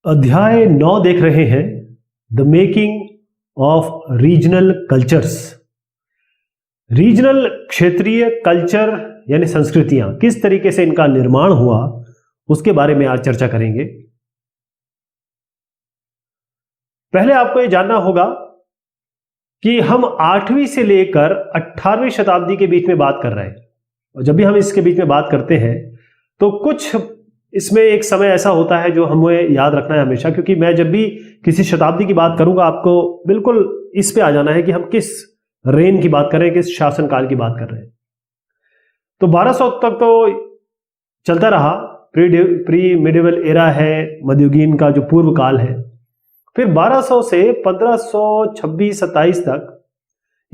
अध्याय 9 देख रहे हैं, the making of regional cultures. Regional क्षेत्रीय कल्चर यानी संस्कृतियां किस तरीके से इनका निर्माण हुआ उसके बारे में आज चर्चा करेंगे। पहले आपको यह जानना होगा कि हम 8वीं से लेकर 18वीं शताब्दी के बीच में बात कर रहे हैं, और जब भी हम इसके बीच में बात करते हैं तो कुछ इसमें एक समय ऐसा होता है जो हमें याद रखना है हमेशा, क्योंकि मैं जब भी किसी शताब्दी की बात करूंगा आपको बिल्कुल इस पे आ जाना है कि हम किस रेन की बात कर रहे हैं, किस शासनकाल की बात कर रहे हैं। तो 1200 तक तो चलता रहा, प्री मिडिवल एरा है, मध्ययुगीन का जो पूर्व काल है। फिर 1200 से 1526-27 तक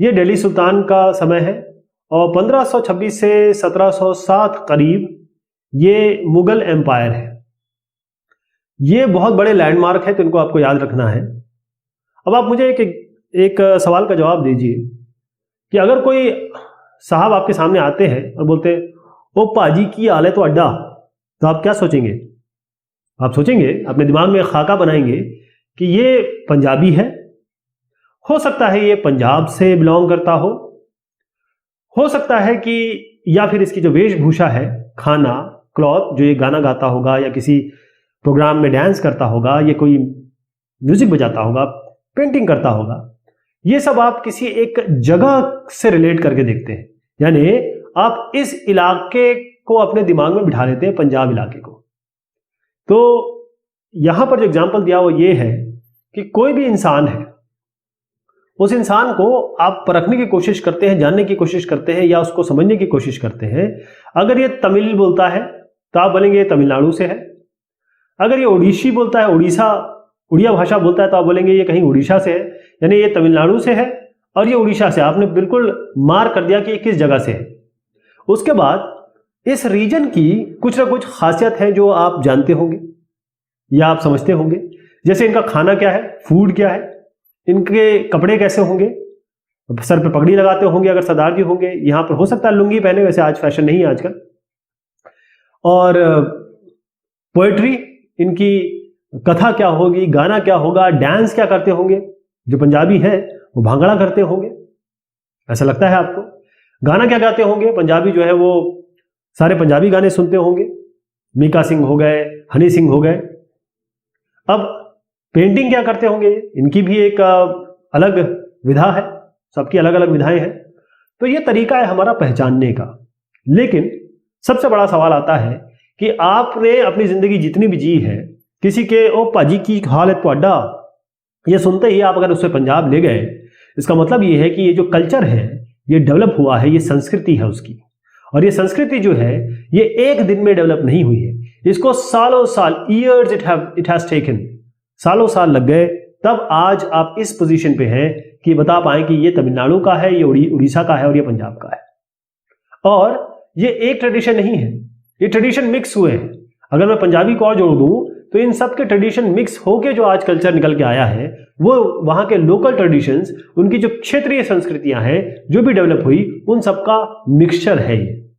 ये दिल्ली सुल्तान का समय है, और 1526 से 1707 करीब ये मुगल एम्पायर है। ये बहुत बड़े लैंडमार्क है, तो इनको आपको याद रखना है। अब आप मुझे एक सवाल का जवाब दीजिए कि अगर कोई साहब आपके सामने आते हैं और बोलते हैं ओ पाजी की हाल है तो अड्डा, तो आप क्या सोचेंगे? आप सोचेंगे, अपने दिमाग में खाका बनाएंगे कि ये पंजाबी है, हो सकता है ये पंजाब से बिलोंग करता हो सकता है कि, या फिर इसकी जो वेशभूषा है, खाना, क्लॉथ, जो ये गाना गाता होगा या किसी प्रोग्राम में डांस करता होगा, ये कोई म्यूजिक बजाता होगा, पेंटिंग करता होगा, ये सब आप किसी एक जगह से रिलेट करके देखते हैं। यानी आप इस इलाके को अपने दिमाग में बिठा लेते हैं, पंजाब इलाके को। तो यहां पर जो एग्जाम्पल दिया वो ये है कि कोई भी इंसान है, उस इंसान को आप परखने की कोशिश करते हैं, जानने की कोशिश करते हैं, या उसको समझने की कोशिश करते हैं। अगर ये तमिल बोलता है तो आप बोलेंगे ये तमिलनाडु से है। अगर ये ओडिशी बोलता है, उड़िया भाषा बोलता है, तो आप बोलेंगे ये कहीं उड़ीसा से है, यानी ये तमिलनाडु से है और ये उड़ीसा से। आपने बिल्कुल मार्क कर दिया कि ये किस जगह से है। उसके बाद इस रीजन की कुछ ना कुछ खासियत है जो आप जानते होंगे या आप समझते होंगे। जैसे इनका खाना क्या है, फूड क्या है, इनके कपड़े कैसे होंगे, सर पे पगड़ी लगाते होंगे अगर सरदार जी होंगे, यहां पर हो सकता है लुंगी पहने, वैसे आज फैशन नहीं है आजकल। और पोएट्री, इनकी कथा क्या होगी, गाना क्या होगा, डांस क्या करते होंगे। जो पंजाबी है वो भांगड़ा करते होंगे, ऐसा लगता है आपको। गाना क्या गाते होंगे, पंजाबी जो है वो सारे पंजाबी गाने सुनते होंगे, मीका सिंह हो गए, हनी सिंह हो गए। अब पेंटिंग क्या करते होंगे, इनकी भी एक अलग विधा है, सबकी अलग अलग विधाएं हैं। तो ये तरीका है हमारा पहचानने का। लेकिन सबसे बड़ा सवाल आता है कि आपने अपनी जिंदगी जितनी भी जी है, किसी के ओ पाजी की हाल है त्वाडा, ये सुनते ही आप अगर उससे पंजाब ले गए, इसका मतलब ये है कि ये जो कल्चर है ये डेवलप हुआ है, ये संस्कृति है उसकी। और ये संस्कृति जो है ये एक दिन में डेवलप नहीं हुई है, इसको सालों साल, ईयर्स इट हैज टेकन, सालों साल लग गए, तब आज आप इस पोजीशन पे हैं कि बता पाएं कि ये तमिलनाडु का है, ये उड़ीसा का है और ये पंजाब का है। और ये एक ट्रेडिशन नहीं है, ये ट्रेडिशन मिक्स हुए हैं। अगर मैं पंजाबी को और जोड़ दूं तो इन सब के ट्रेडिशन मिक्स होके जो आज कल्चर निकल के आया है, वो वहां के लोकल ट्रेडिशंस, उनकी जो क्षेत्रीय संस्कृतियां हैं जो भी डेवलप हुई, उन सबका मिक्सचर है ये।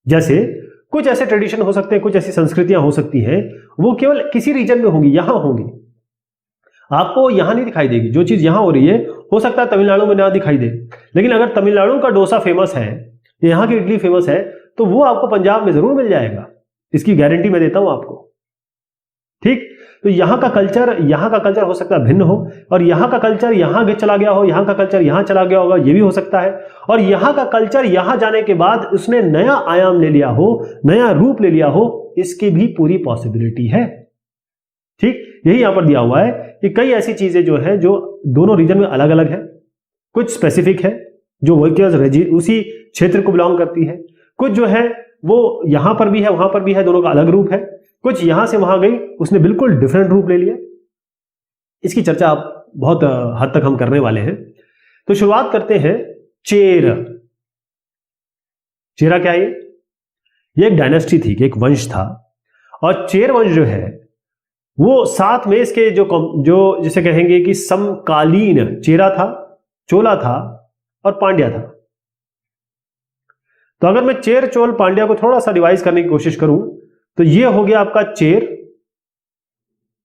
जैसे कुछ ऐसे ट्रेडिशन हो सकते हैं, कुछ ऐसी संस्कृतियां हो सकती हैं, वो केवल किसी रीजन में होंगी, यहां होंगी, आपको यहां नहीं दिखाई देगी। जो चीज यहां हो रही है हो सकता है तमिलनाडु में ना दिखाई दे, लेकिन अगर तमिलनाडु का डोसा फेमस है, यहां की इडली फेमस है, तो वो आपको पंजाब में जरूर मिल जाएगा, इसकी गारंटी मैं देता हूं आपको। ठीक, तो यहां का कल्चर हो सकता है भिन्न हो, और यहां का कल्चर यहां चला गया हो, यहां का कल्चर यहां चला गया होगा, यह भी हो सकता है। और यहां का कल्चर यहां जाने के बाद उसने नया आयाम ले लिया हो, नया रूप ले लिया हो, इसकी भी पूरी पॉसिबिलिटी है। ठीक, यही यहां पर दिया हुआ है कि कई ऐसी चीजें जो है जो दोनों रीजन में अलग अलग है, कुछ स्पेसिफिक है जो उसी क्षेत्र को बिलोंग करती है, कुछ जो है वो यहां पर भी है वहां पर भी है, दोनों का अलग रूप है, कुछ यहां से वहां गई, उसने बिल्कुल डिफरेंट रूप ले लिया। इसकी चर्चा आप बहुत हद तक हम करने वाले हैं। तो शुरुआत करते हैं चेरा क्या है? ये एक डायनेस्टी थी, एक वंश था, और चेर वंश जो है वो साथ में इसके जो जिसे कहेंगे कि समकालीन चेरा था, चोला था और पांड्या था। तो अगर मैं चेर, चोल, पांड्या को थोड़ा सा डिवाइस करने की कोशिश करूं तो ये हो गया आपका चेर,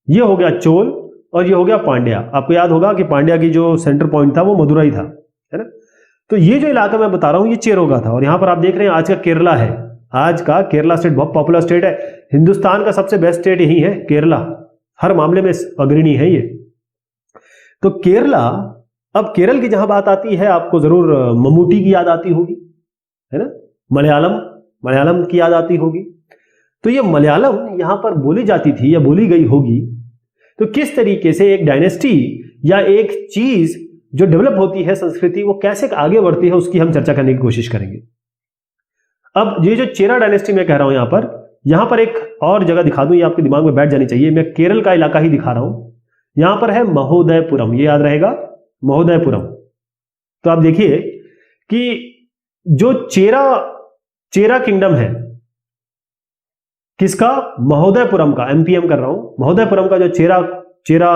ये हो गया चोल और ये हो गया पांड्या। आपको याद होगा कि पांड्या की जो सेंटर पॉइंट था वो मदुरई था, है ना। तो ये जो इलाका मैं बता रहा हूं ये चेरो का था। और यहां पर आप देख रहे हैं आज का केरला है, आज का केरला स्टेट बहुत पॉपुलर स्टेट है। हिंदुस्तान का सबसे बेस्ट स्टेट यही है केरला, हर मामले में अग्रणी है ये। तो केरला, अब केरल की जहां बात आती है आपको जरूर मम्मूटी की याद आती होगी, है ना। मलयालम की याद आती होगी। तो ये मलयालम यहां पर बोली जाती थी या बोली गई होगी। तो किस तरीके से एक डायनेस्टी या एक चीज जो डेवलप होती है संस्कृति वो कैसे आगे बढ़ती है उसकी हम चर्चा करने की कोशिश करेंगे। अब ये जो चेरा डायनेस्टी मैं कह रहा हूं यहां पर एक और जगह दिखा दूं, ये आपके दिमाग में बैठ जानी चाहिए। मैं केरल का इलाका ही दिखा रहा हूं। यहां पर है महोदयपुरम, ये याद रहेगा, महोदयपुरम। तो आप देखिए कि जो चेरा किंगडम है किसका, महोदयपुरम का, एमपीएम कर रहा हूं। महोदयपुरम का जो चेरा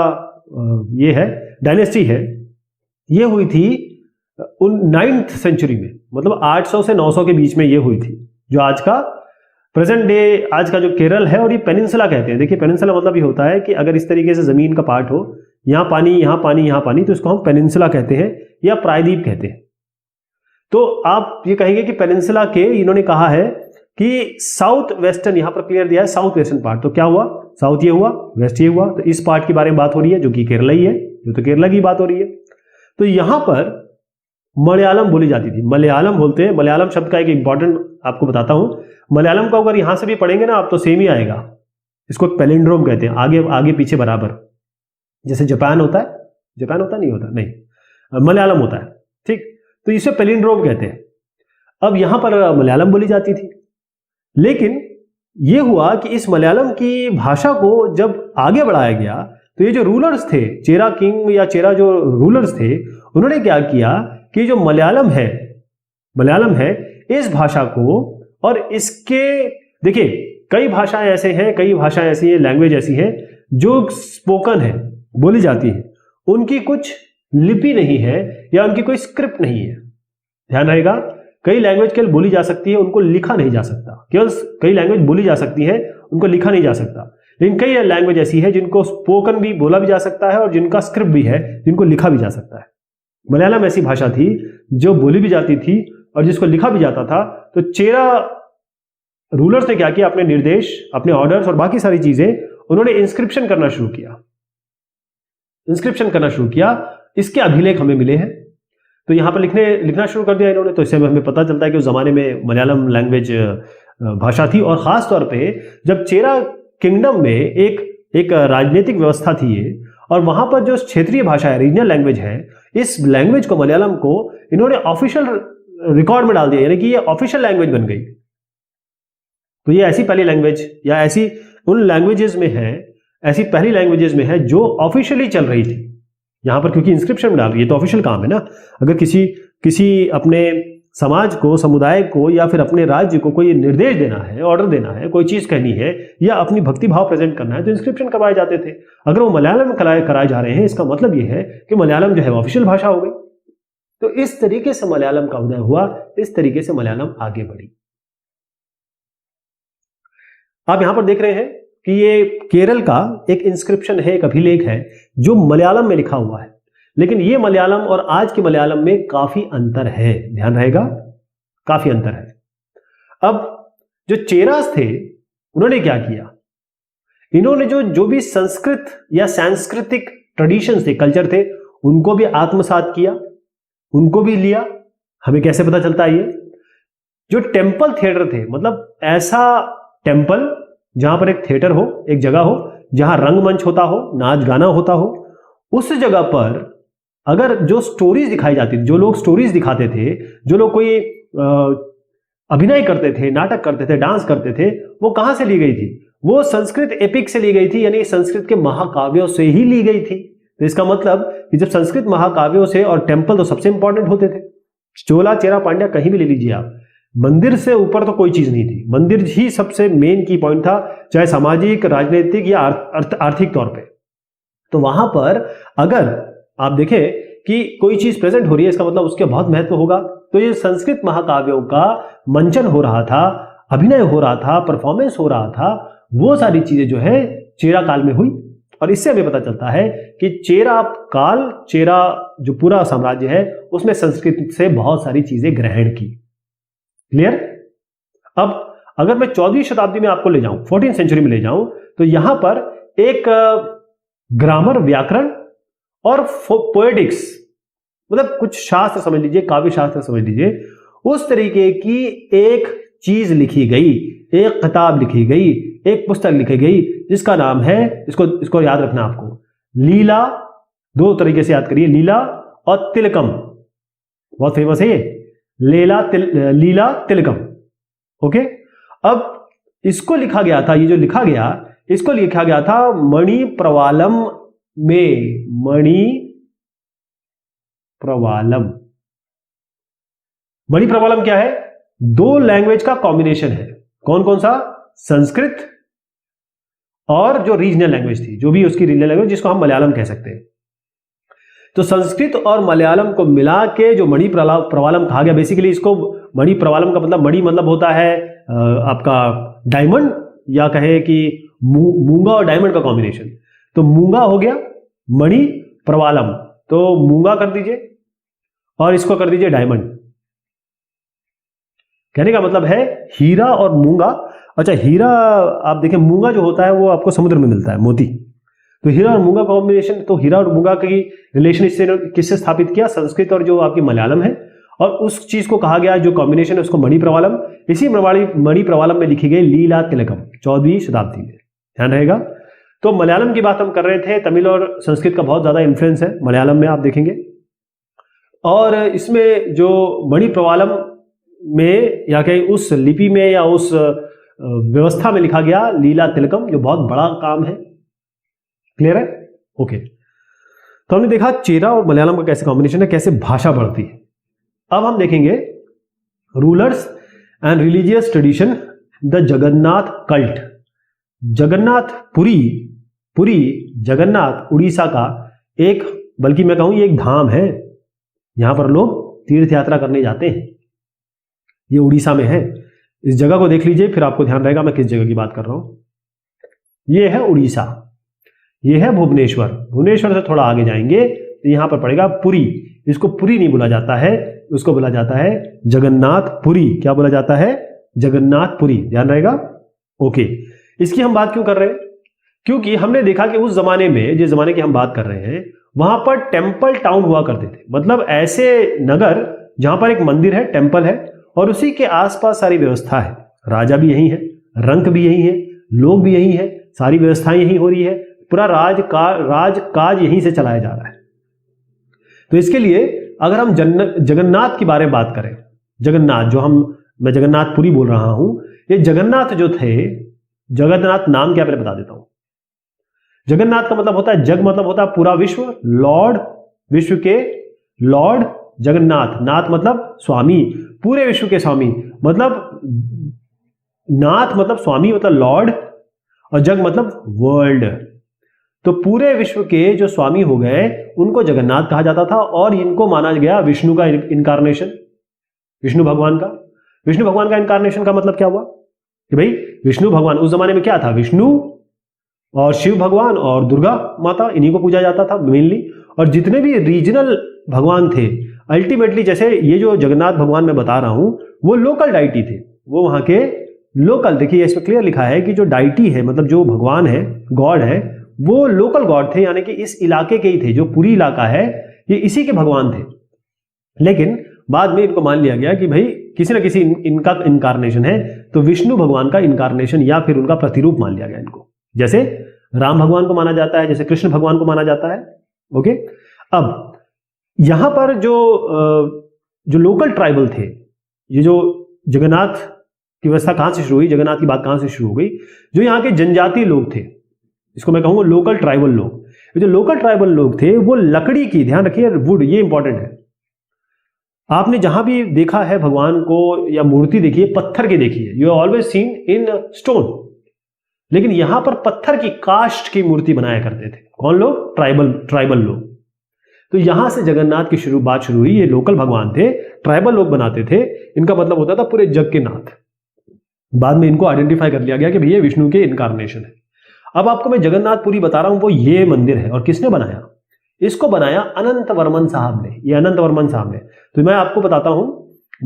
ये है डायनेस्टी है, ये हुई थी 9th सेंचुरी में, मतलब 800 से 900 के बीच में ये हुई थी। जो आज का प्रेजेंट डे, आज का जो केरल है, और ये पेनिनसुला कहते हैं। देखिए पेनिनसुला मतलब ये होता है कि अगर इस तरीके से जमीन का पार्ट हो, यहां पानी यहां पानी यहां पानी, तो इसको हम पेनिनसुला कहते हैं या प्रायद्वीप कहते हैं। तो आप ये कहेंगे कि पेनिनसुला के इन्होंने कहा है कि साउथ वेस्टर्न, यहां पर क्लियर दिया है साउथ वेस्टर्न पार्ट। तो क्या हुआ, साउथ ये हुआ, वेस्ट ये हुआ। तो इस पार्ट के बारे में बात हो रही है जो कि केरला ही है, जो तो केरला की बात हो रही है। तो यहां पर मलयालम बोली जाती थी। मलयालम बोलते हैं, मलयालम शब्द का एक इंपॉर्टेंट आपको बताता हूं। मलयालम को अगर यहां से भी पढ़ेंगे ना आप तो सेम ही आएगा। इसको पैलिंड्रोम कहते हैं, आगे आगे पीछे बराबर। जैसे जापान होता है, जापान होता नहीं होता, नहीं मलयालम होता है, ठीक। तो इसे पैलिंड्रोम कहते हैं। अब यहां पर मलयालम बोली जाती थी, लेकिन यह हुआ कि इस मलयालम की भाषा को जब आगे बढ़ाया गया तो ये जो रूलर्स थे, चेरा किंग या चेरा जो रूलर्स थे, उन्होंने क्या किया कि जो मलयालम है इस भाषा को, और इसके देखिए कई भाषाएं ऐसे हैं, कई भाषाएं ऐसी हैं, लैंग्वेज ऐसी है जो स्पोकन है, बोली जाती है, उनकी कुछ लिपि नहीं है या उनकी कोई स्क्रिप्ट नहीं है। ध्यान रहेगा, कई लैंग्वेज केवल बोली जा सकती है, उनको लिखा नहीं जा सकता। केवल कई लैंग्वेज बोली जा सकती है, उनको लिखा नहीं जा सकता। लेकिन कई लैंग्वेज ऐसी है जिनको स्पोकन भी बोला भी जा सकता है और जिनका स्क्रिप्ट भी है, जिनको लिखा भी जा सकता है। मलयालम ऐसी भाषा थी जो बोली भी जाती थी और जिसको लिखा भी जाता था। तो चेरा रूलर्स ने क्या किया, अपने निर्देश, अपने ऑर्डर्स और बाकी सारी चीजें, उन्होंने इंस्क्रिप्शन करना शुरू किया। इसके अभिलेख हमें मिले हैं। तो यहां पर लिखना शुरू कर दिया इन्होंने। तो इससे हमें पता चलता है कि उस जमाने में मलयालम लैंग्वेज भाषा थी। और खास तौर पे जब चेरा किंगडम में एक राजनीतिक व्यवस्था थी ये, और वहां पर जो क्षेत्रीय भाषा है, रीजनल लैंग्वेज है, इस लैंग्वेज को, मलयालम को, इन्होंने ऑफिशियल रिकॉर्ड में डाल दिया, यानी कि ये ऑफिशियल लैंग्वेज बन गई। तो ये ऐसी पहली लैंग्वेज या ऐसी उन लैंग्वेजेस में है, ऐसी पहली लैंग्वेजेस में है जो ऑफिशियली चल रही थी यहां पर, क्योंकि इंस्क्रिप्शन में डाल रही है तो ऑफिशियल काम है ना। अगर किसी अपने समाज को, समुदाय को या फिर अपने राज्य को कोई निर्देश देना है, ऑर्डर देना है, कोई चीज कहनी है या अपनी भक्ति भाव प्रेजेंट करना है तो इंस्क्रिप्शन करवाए जाते थे। अगर वो मलयालम में कराए जा रहे हैं, इसका मतलब ये है कि मलयालम जो है ऑफिशियल भाषा हो गई। तो इस तरीके से मलयालम का उदय हुआ, इस तरीके से मलयालम आगे बढ़ी। आप यहां पर देख रहे हैं कि ये केरल का एक इंस्क्रिप्शन है, एक अभिलेख है जो मलयालम में लिखा हुआ है। लेकिन ये मलयालम और आज के मलयालम में काफी अंतर है, ध्यान रहेगा, काफी अंतर है। अब जो चेरास थे उन्होंने क्या किया, इन्होंने जो भी संस्कृत या सांस्कृतिक ट्रेडिशंस थे, कल्चर थे, उनको भी आत्मसात किया, उनको भी लिया। हमें कैसे पता चलता है ये, जो टेम्पल थिएटर थे, मतलब ऐसा टेम्पल जहां पर एक थिएटर हो, एक जगह हो जहां रंगमंच होता हो, नाच गाना होता हो, उस जगह पर अगर जो स्टोरीज दिखाई जाती थी, जो लोग स्टोरीज दिखाते थे, जो लोग कोई अभिनय करते थे, नाटक करते थे, डांस करते थे, वो कहां से ली गई थी, वो संस्कृत एपिक से ली गई थी, यानी संस्कृत के महाकाव्यों से ही ली गई थी। तो इसका मतलब कि जब संस्कृत महाकाव्यों से, और टेम्पल तो सबसे इंपॉर्टेंट होते थे, चोला, चेरा, पांड्या कहीं भी ले लीजिए आप, मंदिर से ऊपर तो कोई चीज नहीं थी। मंदिर ही सबसे मेन की पॉइंट था, चाहे सामाजिक, राजनीतिक या आर्थिक तौर पे। तो वहां पर अगर आप देखें कि कोई चीज प्रेजेंट हो रही है, इसका मतलब उसके बहुत महत्व होगा। तो ये संस्कृत महाकाव्यों का मंचन हो रहा था, अभिनय हो रहा था, परफॉर्मेंस हो रहा था, वो सारी चीजें जो है चेरा काल में हुई। और इससे हमें पता चलता है कि चेरा जो पूरा साम्राज्य है उसमें संस्कृत से बहुत सारी चीजें ग्रहण की। क्लियर? अब अगर मैं 14वीं शताब्दी में आपको ले जाऊं, 14th सेंचुरी में ले जाऊं, तो यहां पर एक ग्रामर, व्याकरण और पोएटिक्स, मतलब कुछ शास्त्र समझ लीजिए, काव्य शास्त्र समझ लीजिए, उस तरीके की एक चीज लिखी गई, एक किताब लिखी गई, एक पुस्तक लिखी गई जिसका नाम है, इसको याद रखना आपको, लीला। दो तरीके से याद करिए, लीला और तिलकम। बहुत फेमस है ये, लीला तिलकम। ओके, अब इसको लिखा गया था, ये जो लिखा गया, इसको लिखा गया था मणि प्रवालम में। मणि प्रवालम क्या है? दो लैंग्वेज का कॉम्बिनेशन है। कौन कौन सा? संस्कृत और जो रीजनल लैंग्वेज थी, जो भी उसकी रीजनल लैंग्वेज, जिसको हम मलयालम कह सकते हैं। तो संस्कृत और मलयालम को मिला के जो मणि प्रवालम कहा गया, बेसिकली इसको मणि प्रवालम का मतलब, मणि मतलब होता है आपका डायमंड, या कहे कि मूंगा और डायमंड का कॉम्बिनेशन। तो मूंगा हो गया मणि प्रवालम, तो मूंगा कर दीजिए और इसको कर दीजिए डायमंड। कहने का मतलब है हीरा और मूंगा। अच्छा, हीरा आप देखें, मूंगा जो होता है वो आपको समुद्र में मिलता है, मोती। तो हीरा और मूंगा कॉम्बिनेशन, तो हीरा और मूंगा की रिलेशन इससे किससे स्थापित किया? संस्कृत और जो आपकी मलयालम है, और उस चीज को कहा गया, जो कॉम्बिनेशन है उसको मणि प्रवालम। इसी मणि प्रवालम में लिखी गई लीला तिलकम 14वीं शताब्दी में, ध्यान रहेगा। तो मलयालम की बात हम कर रहे थे, तमिल और संस्कृत का बहुत ज्यादा इन्फ्लुएंस है मलयालम में, आप देखेंगे। और इसमें जो मणि प्रवालम में, या कहीं उस लिपि में या उस व्यवस्था में लिखा गया लीला तिलकम, जो बहुत बड़ा काम है। क्लियर है? ओके, तो हमने देखा चेरा और मलयालम का कैसे कॉम्बिनेशन है, कैसे भाषा बढ़ती है। अब हम देखेंगे rulers and religious tradition, the Jagannath cult. Puri Jagannath Orissa का एक, बल्कि मैं कहूं ये एक धाम है, यहां पर लोग तीर्थ यात्रा करने जाते हैं। ये उड़ीसा में है। इस जगह को देख लीजिए, फिर आपको ध्यान रहेगा मैं किस जगह की बात कर रहा हूं। ये है उड़ीसा, ये है भुवनेश्वर। भुवनेश्वर से थोड़ा आगे जाएंगे तो यहां पर पड़ेगा पुरी। इसको पुरी नहीं बोला जाता है, उसको बोला जाता है जगन्नाथपुरी। क्या बोला जाता है? जगन्नाथपुरी, ध्यान रहेगा। ओके, इसकी हम बात क्यों कर रहे हैं? क्योंकि हमने देखा कि उस जमाने में, जिस जमाने की हम बात कर रहे हैं, वहां पर टेम्पल टाउन हुआ करते थे। मतलब ऐसे नगर जहां पर एक मंदिर है, टेम्पल है, और उसी के आसपास सारी व्यवस्था है। राजा भी यही है, रंक भी यही है, लोग भी यही है, सारी व्यवस्थाएं यही हो रही है, पूरा राजकाज यहीं से चलाया जा रहा है। तो इसके लिए अगर हम जगन्नाथ के बारे में बात करें, जगन्नाथ जो मैं जगन्नाथपुरी बोल रहा हूं, ये जगन्नाथ जो थे, जगन्नाथ नाम क्या पहले बता देता हूं। जगन्नाथ का मतलब होता है, जग मतलब होता है पूरा विश्व, लॉर्ड, विश्व के लॉर्ड, जगन्नाथ, नाथ मतलब स्वामी, पूरे विश्व के स्वामी, मतलब नाथ मतलब स्वामी मतलब लॉर्ड, और जग मतलब वर्ल्ड। तो पूरे विश्व के जो स्वामी हो गए उनको जगन्नाथ कहा जाता था, और इनको माना गया विष्णु का इनकारनेशन, विष्णु भगवान का इनकारनेशन का मतलब क्या हुआ कि भाई विष्णु भगवान उस जमाने में क्या था? विष्णु और शिव भगवान और दुर्गा माता, इन्हीं को पूजा जाता था मेनली। और जितने भी रीजनल भगवान थे, अल्टीमेटली जैसे ये जो जगन्नाथ भगवान मैं बता रहा हूं, वो लोकल डाइटी थे, वो वहां के लोकल। देखिए इसमें क्लियर लिखा है कि जो डाइटी है, मतलब जो भगवान है, गॉड है, वो लोकल गॉड थे, यानी कि इस इलाके के ही थे। जो पूरी इलाका है ये इसी के भगवान थे। लेकिन बाद में इनको मान लिया गया कि भाई किसी ना किसी इनका इनकारनेशन है, तो विष्णु भगवान का इनकारनेशन या फिर उनका प्रतिरूप मान लिया गया इनको। जैसे राम भगवान को माना जाता है, जैसे कृष्ण भगवान को माना जाता है। ओके, अब यहां पर जो लोकल ट्राइबल थे, ये जो जगन्नाथ की व्यवस्था कहां से शुरू हुई, जगन्नाथ की बात कहां से शुरू हो गई? जो यहाँ के जनजातीय लोग थे, इसको मैं कहूंगा लोकल ट्राइबल लोग। जो लोकल ट्राइबल लोग थे वो लकड़ी की, ध्यान रखिए, वुड, ये इंपॉर्टेंट है। आपने जहां भी देखा है भगवान को या मूर्ति देखी है, पत्थर की देखी है, you always seen in stone. लेकिन यहां पर पत्थर की कास्ट की मूर्ति बनाया करते थे। कौन लोग? ट्राइबल लोग। तो यहां से जगन्नाथ की बात शुरू हुई। ये लोकल भगवान थे, ट्राइबल लोग बनाते थे, इनका मतलब होता था पूरे जग के नाथ। बाद में इनको आइडेंटिफाई कर लिया गया कि भैया विष्णु के इनकारनेशन है। अब आपको मैं जगन्नाथपुरी बता रहा हूं, वो ये मंदिर है। और किसने बनाया इसको? बनाया अनंत वर्मन साहब ने। ये अनंत वर्मन साहब ने। तो मैं आपको बताता हूं,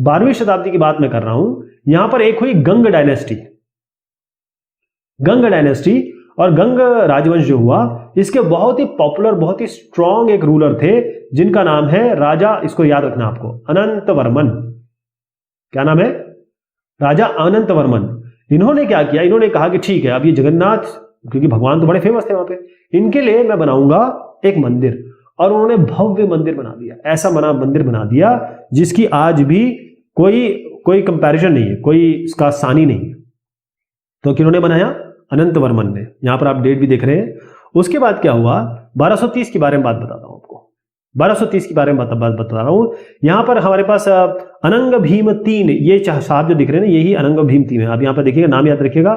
12वीं शताब्दी की बात मैं कर रहा हूं। यहां पर एक हुई गंग डायनेस्टी, गंग डायनेस्टी। और गंग राजवंश जो हुआ, इसके बहुत ही पॉपुलर, बहुत ही स्ट्रांग एक रूलर थे जिनका नाम है राजा, इसको याद रखना आपको, अनंत वर्मन। क्या नाम है? राजा अनंत वर्मन। इन्होंने क्या किया? इन्होंने कहा कि ठीक है, अब ये जगन्नाथ, क्योंकि भगवान तो बड़े फेमस थे वहां पे, इनके लिए मैं बनाऊंगा एक मंदिर। और उन्होंने भव्य मंदिर बना दिया, ऐसा मंदिर बना दिया जिसकी आज भी कोई कंपैरिजन नहीं है, कोई इसका सानी नहीं है। तो किन्होंने बनाया? अनंत वर्मन ने। यहां पर आप डेट भी देख रहे हैं। उसके बाद क्या हुआ? 1230 के बारे में बात बताता हूं आपको। 1230 के बारे में बात बता रहा हूं। यहां पर हमारे पास अनंग भीम तीन, ये साहब जो दिख रहे हैं ना, यही अनंग भीम तीन है। आप यहां पर देखिएगा, नाम याद रखिएगा,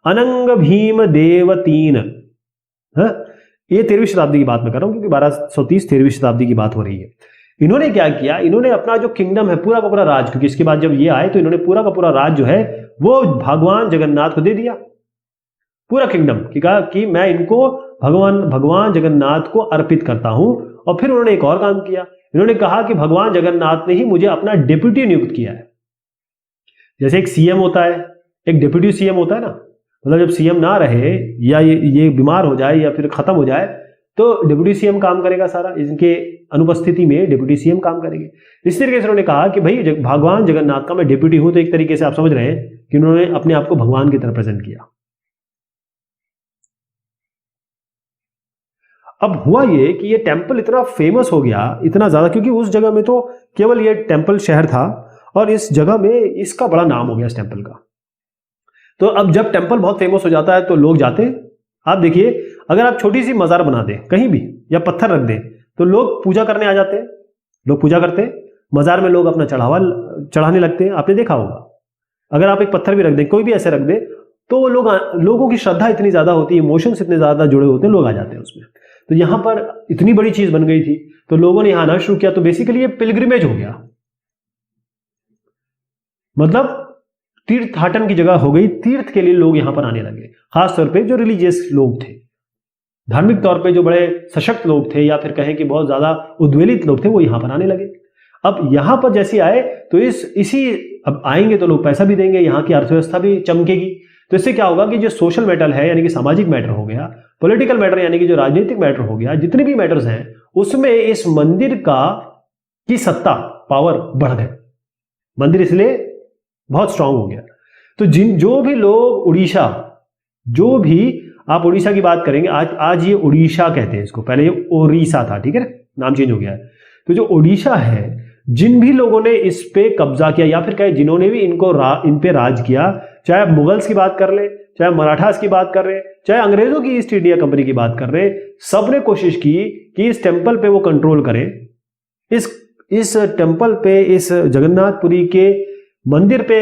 अनंग भीम देव तीन। ये 13वीं शताब्दी की बात मैं कर रहा हूं, क्योंकि 1230 13वीं शताब्दी की बात हो रही है। इन्होंने क्या किया? इन्होंने अपना जो किंगडम है, पूरा का पूरा राज, क्योंकि इसके बाद जब ये आए तो इन्होंने पूरा का पूरा राज जो है वो भगवान जगन्नाथ को दे दिया, पूरा किंगडम। कहा कि मैं इनको भगवान जगन्नाथ को अर्पित करता हूं। और फिर उन्होंने एक और काम किया। इन्होंने कहा कि भगवान जगन्नाथ ने ही मुझे अपना डिप्यूटी नियुक्त किया है। जैसे एक सीएम होता है, एक डिप्यूटी सीएम होता है ना, मतलब जब सीएम ना रहे या ये बीमार हो जाए या फिर खत्म हो जाए तो डिप्यूटी सीएम काम करेगा सारा, इनके अनुपस्थिति में डिप्यूटी सीएम काम करेंगे। इस तरीके से उन्होंने कहा कि भाई भगवान जगन्नाथ का मैं डिप्यूटी हूं। तो एक तरीके से आप समझ रहे हैं कि उन्होंने अपने आप को भगवान की तरह प्रेजेंट किया। अब हुआ ये कि ये टेम्पल इतना फेमस हो गया, इतना ज्यादा, क्योंकि उस जगह में तो केवल ये टेम्पल शहर था और इस जगह में इसका बड़ा नाम हो गया इस टेम्पल का। तो अब जब टेम्पल बहुत फेमस हो जाता है तो लोग जाते हैं। आप देखिए, अगर आप छोटी सी मजार बना दें कहीं भी या पत्थर रख दें तो लोग पूजा करने आ जाते हैं, लोग पूजा करते हैं मजार में, लोग अपना चढ़ाने लगते हैं। आपने देखा होगा, अगर आप एक पत्थर भी रख दें, कोई भी ऐसे रख दे, तो लोगों की श्रद्धा इतनी ज्यादा होती है, इमोशंस इतने ज्यादा जुड़े होते हैं, लोग आ जाते हैं उसमें। तो यहां पर इतनी बड़ी चीज बन गई थी तो लोगों ने यहां आना शुरू किया। तो बेसिकली ये पिलग्रिमेज हो गया, मतलब तीर्थाटन की जगह हो गई। तीर्थ के लिए लोग यहां पर आने लगे, खासतौर पे जो रिलीजियस लोग थे, धार्मिक तौर पे जो बड़े सशक्त लोग थे या फिर कहें कि बहुत ज्यादा उद्वेलित लोग थे, वो यहां पर आने लगे। अब यहां पर जैसे आए तो अब आएंगे तो लोग पैसा भी देंगे, यहाँ की अर्थव्यवस्था भी चमकेगी। तो इससे क्या होगा कि जो सोशल मैटर है, यानी कि सामाजिक मैटर हो गया, पॉलिटिकल मैटर यानी कि जो राजनीतिक मैटर हो गया, जितने भी मैटर्स हैं उसमें इस मंदिर की सत्ता, पावर बढ़ गए। मंदिर इसलिए बहुत स्ट्रांग हो गया। तो जो भी लोग उड़ीसा, जो भी आप उड़ीसा की बात करेंगे, आज ये उड़ीसा कहते हैं इसको, पहले ये ओडिशा था, ठीक है, नाम चेंज हो गया है। तो जो उड़ीसा है, जिन भी लोगों ने इस पे कब्जा किया या फिर कहे जिन्होंने भी इन पे राज किया, चाहे आप मुगल्स की बात कर ले, चाहे मराठास की बात कर रहे, चाहे अंग्रेजों की ईस्ट इंडिया कंपनी की बात कर रहे, सबने कोशिश की कि इस टेम्पल पे वो कंट्रोल करें, इस टेम्पल पे, इस जगन्नाथपुरी के मंदिर पे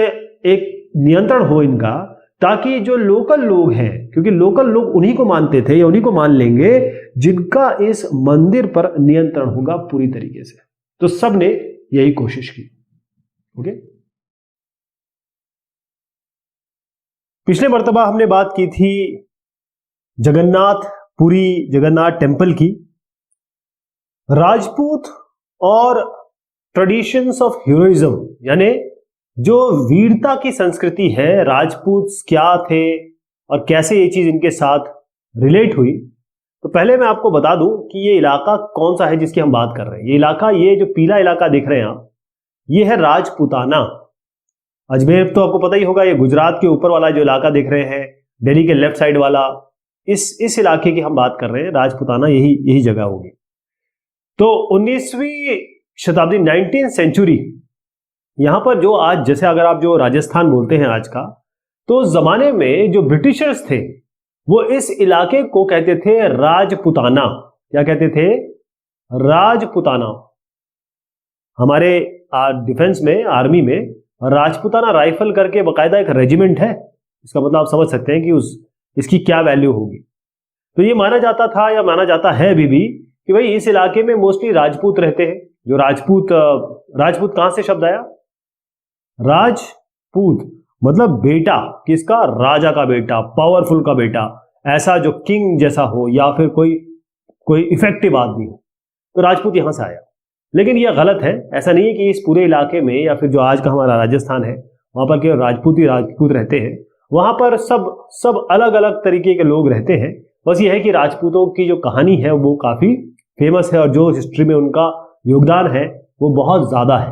एक नियंत्रण हो इनका, ताकि जो लोकल लोग हैं, क्योंकि लोकल लोग उन्हीं को मानते थे या उन्हीं को मान लेंगे जिनका इस मंदिर पर नियंत्रण होगा पूरी तरीके से। तो सबने यही कोशिश की। ओके, पिछले मर्तबा हमने बात की थी जगन्नाथ टेम्पल की, राजपूत और ट्रेडिशंस ऑफ हीरोइज्म, यानी जो वीरता की संस्कृति है, राजपूत क्या थे और कैसे ये चीज इनके साथ रिलेट हुई। तो पहले मैं आपको बता दूं कि ये इलाका कौन सा है जिसकी हम बात कर रहे हैं। ये इलाका, ये जो पीला इलाका देख रहे हैं आप, ये है राजपूताना। अजमेर तो आपको पता ही होगा, ये गुजरात के ऊपर वाला जो इलाका देख रहे हैं, दिल्ली के लेफ्ट साइड वाला, इस इलाके की हम बात कर रहे हैं। राजपूताना यही जगह होगी। तो 19वीं शताब्दी, 19th सेंचुरी, यहां पर जो आज, जैसे अगर आप जो राजस्थान बोलते हैं आज का, तो उस जमाने में जो ब्रिटिशर्स थे वो इस इलाके को कहते थे राजपूताना। क्या कहते थे? राजपूताना। हमारे डिफेंस में, आर्मी में राजपूताना राइफल करके बकायदा एक रेजिमेंट है। इसका मतलब आप समझ सकते हैं कि इसकी क्या वैल्यू होगी। तो ये माना जाता था या माना जाता है अभी भी कि भाई इस इलाके में मोस्टली राजपूत रहते हैं। जो राजपूत कहां से शब्द आया? राजपूत मतलब बेटा, किसका? राजा का बेटा, पावरफुल का बेटा, ऐसा जो किंग जैसा हो या फिर कोई इफेक्टिव आदमी हो, तो राजपूत यहां से आया। लेकिन यह गलत है। ऐसा नहीं है कि इस पूरे इलाके में या फिर जो आज का हमारा राजस्थान है वहां पर केवल राजपूत ही राजपूत रहते हैं। वहां पर सब अलग अलग तरीके के लोग रहते हैं। बस ये है कि राजपूतों की जो कहानी है वो काफी फेमस है और जो हिस्ट्री में उनका योगदान है वो बहुत ज्यादा है,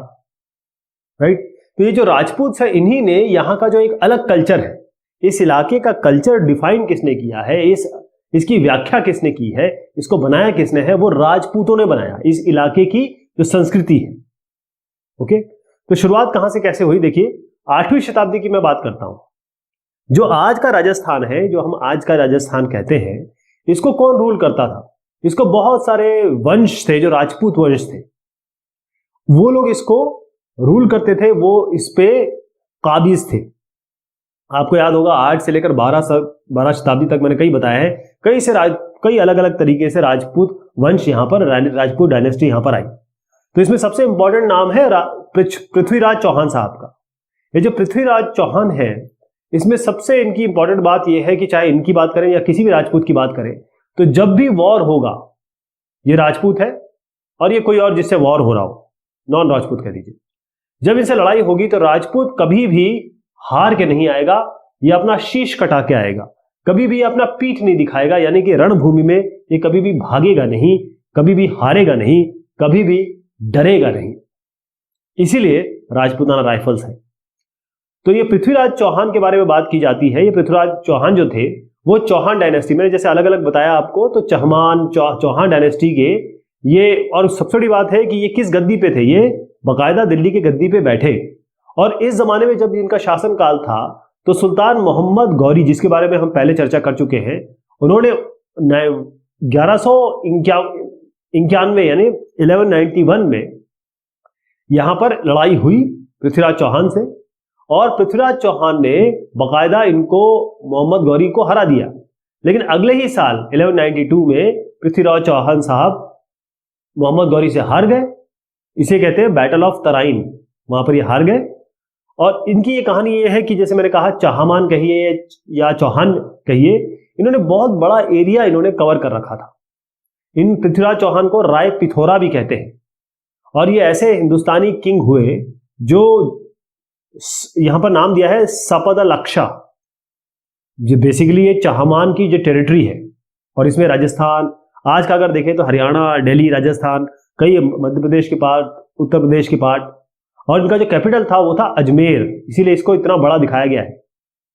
राइट। तो ये जो राजपूत है, इन्हीं ने यहाँ का जो एक अलग कल्चर है, इस इलाके का कल्चर डिफाइन किसने किया है, इसकी व्याख्या किसने की है, इसको बनाया किसने है, वो राजपूतों ने बनाया, इस इलाके की जो संस्कृति है। ओके, तो शुरुआत कहां से कैसे हुई, देखिए 8वीं शताब्दी की मैं बात करता हूं। जो आज का राजस्थान है, जो हम आज का राजस्थान कहते हैं, इसको कौन रूल करता था? इसको बहुत सारे वंश थे, जो राजपूत वंश थे, वो लोग इसको रूल करते थे, वो इस पे काबिज थे। आपको याद होगा 8 से लेकर 12 शताब्दी तक मैंने कई बताया है, कई अलग अलग तरीके से राजपूत वंश यहां पर, राजपूत डायनेस्टी यहां पर आई। तो इसमें सबसे इंपॉर्टेंट नाम है पृथ्वीराज चौहान साहब का। ये जो पृथ्वीराज चौहान है, इसमें सबसे इनकी इंपॉर्टेंट बात यह है कि चाहे इनकी बात करें या किसी भी राजपूत की बात करें, तो जब भी वॉर होगा, ये राजपूत है और ये कोई और जिससे वॉर हो रहा हो, नॉन राजपूत कह दीजिए, जब इनसे लड़ाई होगी तो राजपूत कभी भी हार के नहीं आएगा, ये अपना शीश कटा के आएगा, कभी भी अपना पीठ नहीं दिखाएगा, यानी कि रणभूमि में ये कभी भी भागेगा नहीं, कभी भी हारेगा नहीं, कभी भी डरेगा नहीं। इसीलिए राजपूताना राइफल्स है। तो ये पृथ्वीराज चौहान के बारे में बात की जाती है। ये पृथ्वीराज चौहान जो थे वो चौहान डायनेस्टी, मैंने जैसे अलग अलग बताया आपको, तो चौहान डायनेस्टी के ये, और सबसे बड़ी बात है कि ये किस गद्दी पे थे, ये बाकायदा दिल्ली की गद्दी पे बैठे। और इस जमाने में जब इनका शासनकाल था तो सुल्तान मोहम्मद गौरी, जिसके बारे में हम पहले चर्चा कर चुके हैं, उन्होंने 1191 यानी 1191 में यहां पर लड़ाई हुई पृथ्वीराज चौहान से, और पृथ्वीराज चौहान ने बाकायदा इनको मोहम्मद गौरी को हरा दिया। लेकिन अगले ही साल 1192 में पृथ्वीराज चौहान साहब मोहम्मद गौरी से हार गए। इसे कहते हैं बैटल ऑफ तराइन, वहां पर ये हार गए। और इनकी ये कहानी ये है कि जैसे मैंने कहा, चाहमान कहिए या चौहान कहिए, इन्होंने बहुत बड़ा एरिया इन्होंने कवर कर रखा था। इन पृथ्वीराज चौहान को राय पिथौरा भी कहते हैं। और ये ऐसे हिंदुस्तानी किंग हुए जो यहां पर नाम दिया है सपदलक्षा, जो बेसिकली ये चाहमान की जो टेरिटरी है, और इसमें राजस्थान, आज का अगर देखें तो हरियाणा, दिल्ली, राजस्थान, कई मध्य प्रदेश के पार्ट, उत्तर प्रदेश के पार्ट, और इनका जो कैपिटल था वो था अजमेर, इसीलिए इसको इतना बड़ा दिखाया गया है।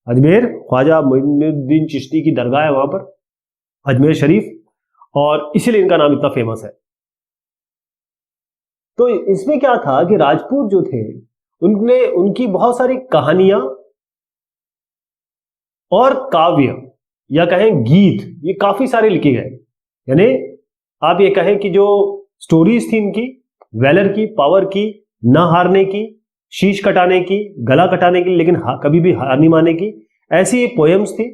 अजमेर, ख्वाजा मोइनुद्दीन चिश्ती की दरगाह है वहां पर, अजमेर शरीफ, और इसीलिए इनका नाम इतना फेमस है। तो इसमें क्या था कि राजपूत जो थे उनकी बहुत सारी कहानियां और काव्य या कहें गीत, ये काफी सारे लिखे गए। यानी आप ये कहें कि जो स्टोरीज थी इनकी, वैलर की, पावर की, ना हारने की, शीश कटाने की, गला कटाने की, लेकिन कभी भी हार नहीं मानने की, ऐसी पोएम्स थी।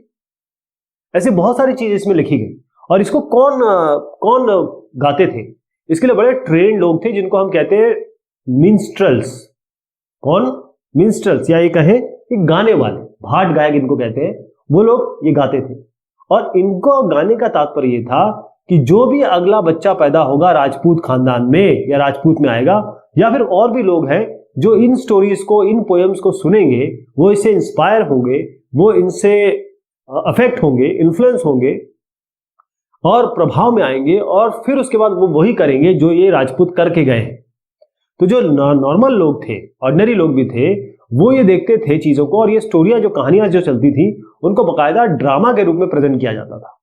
ऐसी बहुत सारी चीजें इसमें लिखी गई। और इसको कौन गाते थे? इसके लिए बड़े ट्रेन लोग थे जिनको हम कहते हैं मिन्स्ट्रल्स। कौन? मिन्स्ट्रल्स, या ये कहें कि गाने वाले, भाट गायक इनको कहते हैं, वो लोग ये गाते थे। और इनको गाने का तात्पर्य ये था कि जो भी अगला बच्चा पैदा होगा राजपूत खानदान में या राजपूत में आएगा, या फिर और भी लोग हैं जो इन स्टोरीज को, इन पोएम्स को सुनेंगे, वो इससे इंस्पायर होंगे, वो इनसे अफेक्ट होंगे, इन्फ्लुएंस होंगे और प्रभाव में आएंगे, और फिर उसके बाद वो वही करेंगे जो ये राजपूत करके गए हैं। तो जो नॉर्मल लोग थे, ऑर्डिनरी लोग भी थे, वो ये देखते थे चीजों को, और ये स्टोरियां, जो कहानियां जो चलती थी, उनको बाकायदा ड्रामा के रूप में प्रेजेंट किया जाता था।